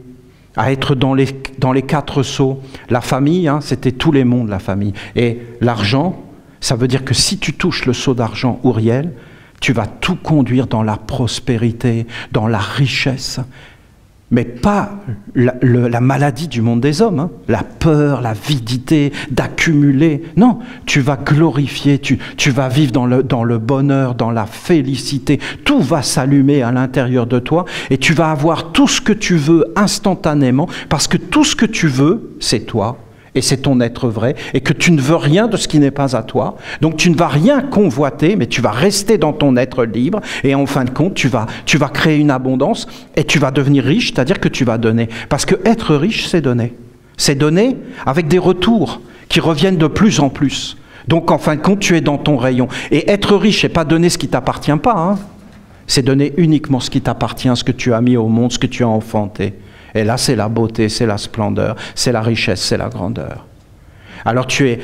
à être dans les 4 sceaux. La famille, hein, c'était tous les mondes, la famille. Et l'argent, ça veut dire que si tu touches le sceau d'argent, Uriel, tu vas tout conduire dans la prospérité, dans la richesse. Mais pas la maladie du monde des hommes, hein, la peur, l'avidité, d'accumuler. Non, tu vas glorifier, tu vas vivre dans le bonheur, dans la félicité. Tout va s'allumer à l'intérieur de toi et tu vas avoir tout ce que tu veux instantanément parce que tout ce que tu veux, c'est toi. Et c'est ton être vrai, et que tu ne veux rien de ce qui n'est pas à toi. Donc tu ne vas rien convoiter, mais tu vas rester dans ton être libre, et en fin de compte, tu vas créer une abondance, et tu vas devenir riche, c'est-à-dire que tu vas donner. Parce que être riche, c'est donner. C'est donner avec des retours qui reviennent de plus en plus. Donc en fin de compte, tu es dans ton rayon. Et être riche, c'est pas donner ce qui ne t'appartient pas, hein. C'est donner uniquement ce qui t'appartient, ce que tu as mis au monde, ce que tu as enfanté. Et là, c'est la beauté, c'est la splendeur, c'est la richesse, c'est la grandeur. Alors tu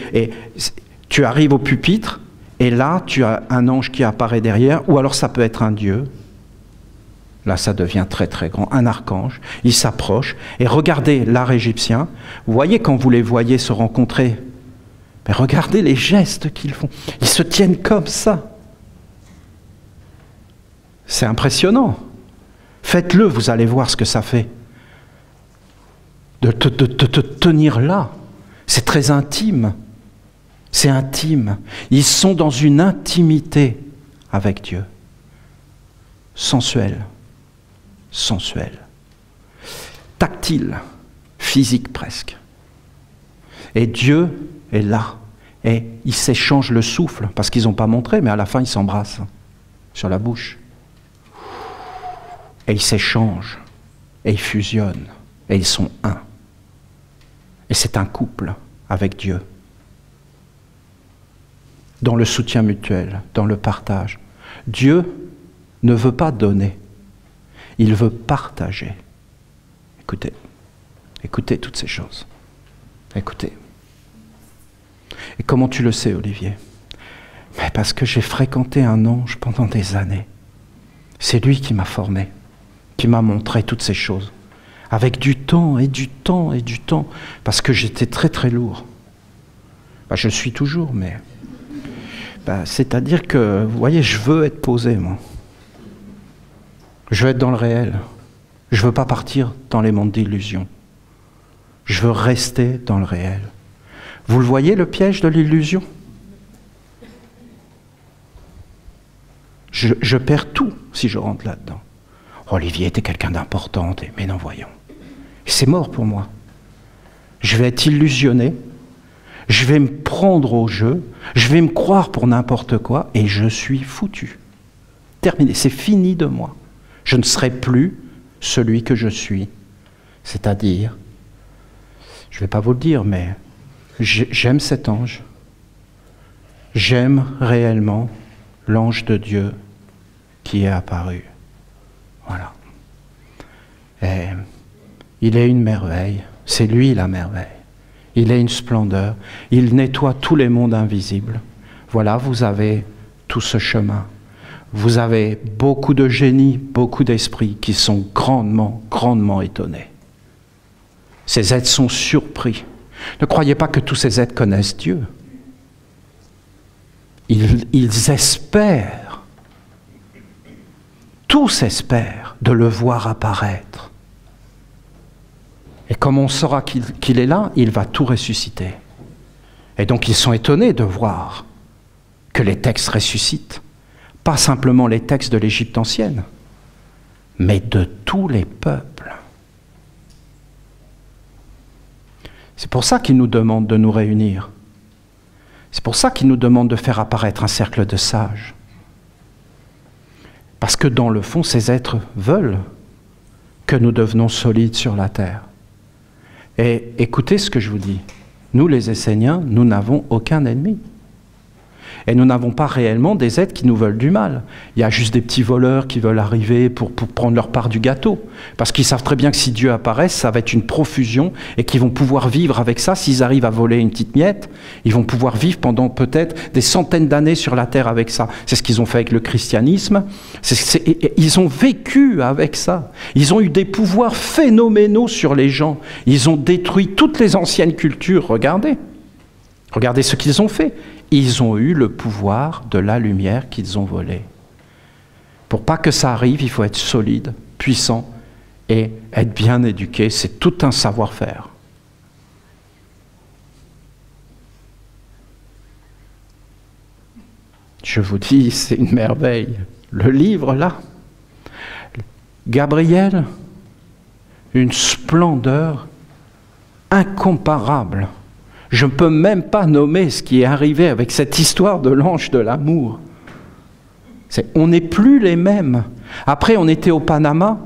arrives au pupitre, et là, tu as un ange qui apparaît derrière, ou alors ça peut être un Dieu. Là, ça devient très très grand, un archange. Il s'approche, et regardez l'art égyptien. Vous voyez quand vous les voyez se rencontrer, mais regardez les gestes qu'ils font. Ils se tiennent comme ça. C'est impressionnant. Faites-le, vous allez voir ce que ça fait. De te tenir là. C'est très intime. C'est intime. Ils sont dans une intimité avec Dieu. Sensuelle. Sensuelle. Tactile. Physique presque. Et Dieu est là. Et ils s'échangent le souffle, parce qu'ils n'ont pas montré, mais à la fin ils s'embrassent sur la bouche. Et ils s'échangent. Et ils fusionnent. Et ils sont un. Et c'est un couple avec Dieu. Dans le soutien mutuel, dans le partage. Dieu ne veut pas donner. Il veut partager. Écoutez. Écoutez toutes ces choses. Écoutez. Et comment tu le sais, Olivier? Mais parce que j'ai fréquenté un ange pendant des années. C'est lui qui m'a formé, qui m'a montré toutes ces choses. Avec du temps et du temps et du temps, parce que j'étais très très lourd. Ben, je le suis toujours, mais... Ben, c'est-à-dire que, vous voyez, je veux être posé, moi. Je veux être dans le réel. Je ne veux pas partir dans les mondes d'illusions. Je veux rester dans le réel. Vous le voyez, le piège de l'illusion? Je perds tout si je rentre là-dedans. Olivier était quelqu'un d'important, mais non, voyons. C'est mort pour moi. Je vais être illusionné, je vais me prendre au jeu, je vais me croire pour n'importe quoi, et je suis foutu. Terminé, c'est fini de moi. Je ne serai plus celui que je suis. C'est-à-dire, je ne vais pas vous le dire, mais j'aime cet ange. J'aime réellement l'ange de Dieu qui est apparu. Voilà. Et il est une merveille. C'est lui la merveille. Il est une splendeur. Il nettoie tous les mondes invisibles. Voilà, vous avez tout ce chemin. Vous avez beaucoup de génies, beaucoup d'esprits qui sont grandement, grandement étonnés. Ces êtres sont surpris. Ne croyez pas que tous ces êtres connaissent Dieu. Ils espèrent, tous espèrent de le voir apparaître. Et comme on saura qu'il est là, il va tout ressusciter. Et donc ils sont étonnés de voir que les textes ressuscitent. Pas simplement les textes de l'Égypte ancienne, mais de tous les peuples. C'est pour ça qu'il nous demande de nous réunir. C'est pour ça qu'il nous demande de faire apparaître un cercle de sages. Parce que dans le fond, ces êtres veulent que nous devenions solides sur la terre. Et écoutez ce que je vous dis. Nous, les Esséniens, nous n'avons aucun ennemi. Et nous n'avons pas réellement des êtres qui nous veulent du mal. Il y a juste des petits voleurs qui veulent arriver pour prendre leur part du gâteau. Parce qu'ils savent très bien que si Dieu apparaît, ça va être une profusion et qu'ils vont pouvoir vivre avec ça. S'ils arrivent à voler une petite miette, ils vont pouvoir vivre pendant peut-être des centaines d'années sur la terre avec ça. C'est ce qu'ils ont fait avec le christianisme. Ils ont vécu avec ça. Ils ont eu des pouvoirs phénoménaux sur les gens. Ils ont détruit toutes les anciennes cultures. Regardez. Regardez ce qu'ils ont fait. Ils ont eu le pouvoir de la lumière qu'ils ont volée. Pour pas que ça arrive, il faut être solide, puissant et être bien éduqué. C'est tout un savoir-faire. Je vous dis, c'est une merveille. Le livre, là, Gabriel, une splendeur incomparable. Je ne peux même pas nommer ce qui est arrivé avec cette histoire de l'ange de l'amour. On n'est plus les mêmes. Après, on était au Panama,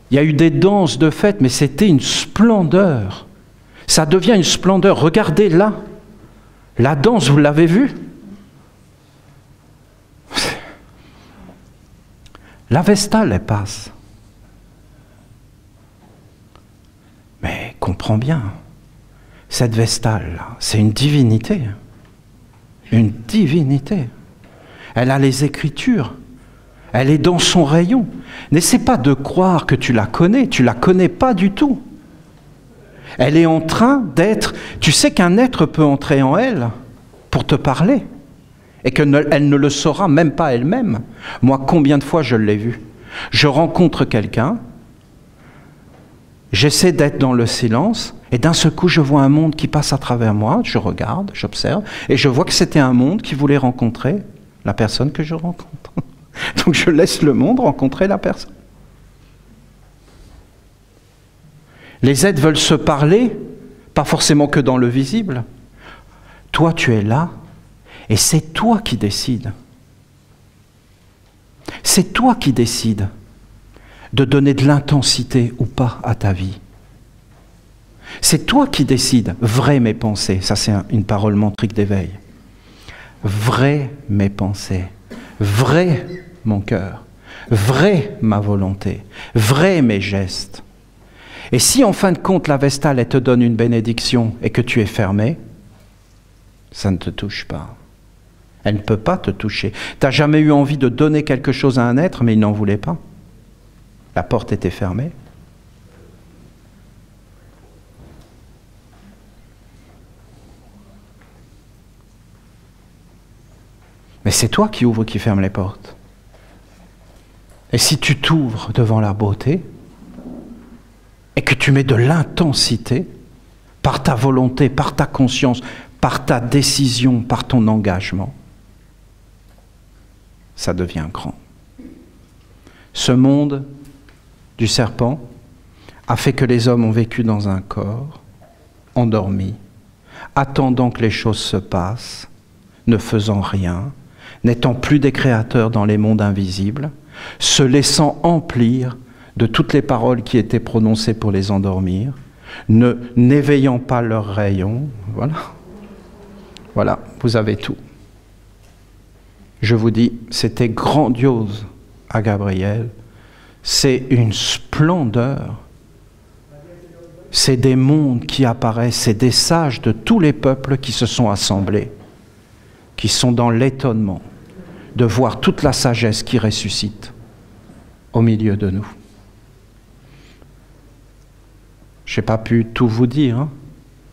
il y a eu des danses de fête, mais c'était une splendeur. Ça devient une splendeur. Regardez là, la danse, vous l'avez vue? La Vestale, elle passe. Mais comprends bien. Cette Vestale, c'est une divinité. Une divinité. Elle a les Écritures. Elle est dans son rayon. N'essaie pas de croire que tu la connais. Tu ne la connais pas du tout. Elle est en train d'être... Tu sais qu'un être peut entrer en elle pour te parler. Et qu'elle ne le saura même pas elle-même. Moi, combien de fois je l'ai vu? Je rencontre quelqu'un, j'essaie d'être dans le silence, et d'un seul coup, je vois un monde qui passe à travers moi, je regarde, j'observe, et je vois que c'était un monde qui voulait rencontrer la personne que je rencontre. Donc je laisse le monde rencontrer la personne. Les êtres veulent se parler, pas forcément que dans le visible. Toi, tu es là, et c'est toi qui décides. C'est toi qui décides de donner de l'intensité ou pas à ta vie. C'est toi qui décides. Vrai mes pensées, ça c'est une parole mantrique d'éveil. Vrai mes pensées, vrai mon cœur, vrai ma volonté, vrai mes gestes. Et si en fin de compte la Vestale elle te donne une bénédiction et que tu es fermé, ça ne te touche pas. Elle ne peut pas te toucher. Tu n'as jamais eu envie de donner quelque chose à un être, mais il n'en voulait pas. La porte était fermée. Mais c'est toi qui ouvres, qui ferme les portes. Et si tu t'ouvres devant la beauté, et que tu mets de l'intensité, par ta volonté, par ta conscience, par ta décision, par ton engagement, ça devient grand. Ce monde du serpent a fait que les hommes ont vécu dans un corps, endormis, attendant que les choses se passent, ne faisant rien, n'étant plus des créateurs dans les mondes invisibles, se laissant emplir de toutes les paroles qui étaient prononcées pour les endormir, n'éveillant pas leurs rayons. Voilà. Voilà, vous avez tout. Je vous dis, c'était grandiose à Gabriel. C'est une splendeur. C'est des mondes qui apparaissent, c'est des sages de tous les peuples qui se sont assemblés, qui sont dans l'étonnement de voir toute la sagesse qui ressuscite au milieu de nous. Je n'ai pas pu tout vous dire, hein.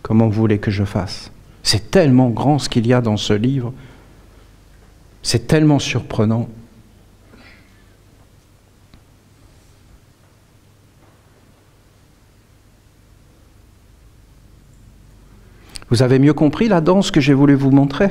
Comment vous voulez que je fasse? C'est tellement grand ce qu'il y a dans ce livre. C'est tellement surprenant. Vous avez mieux compris la danse que j'ai voulu vous montrer?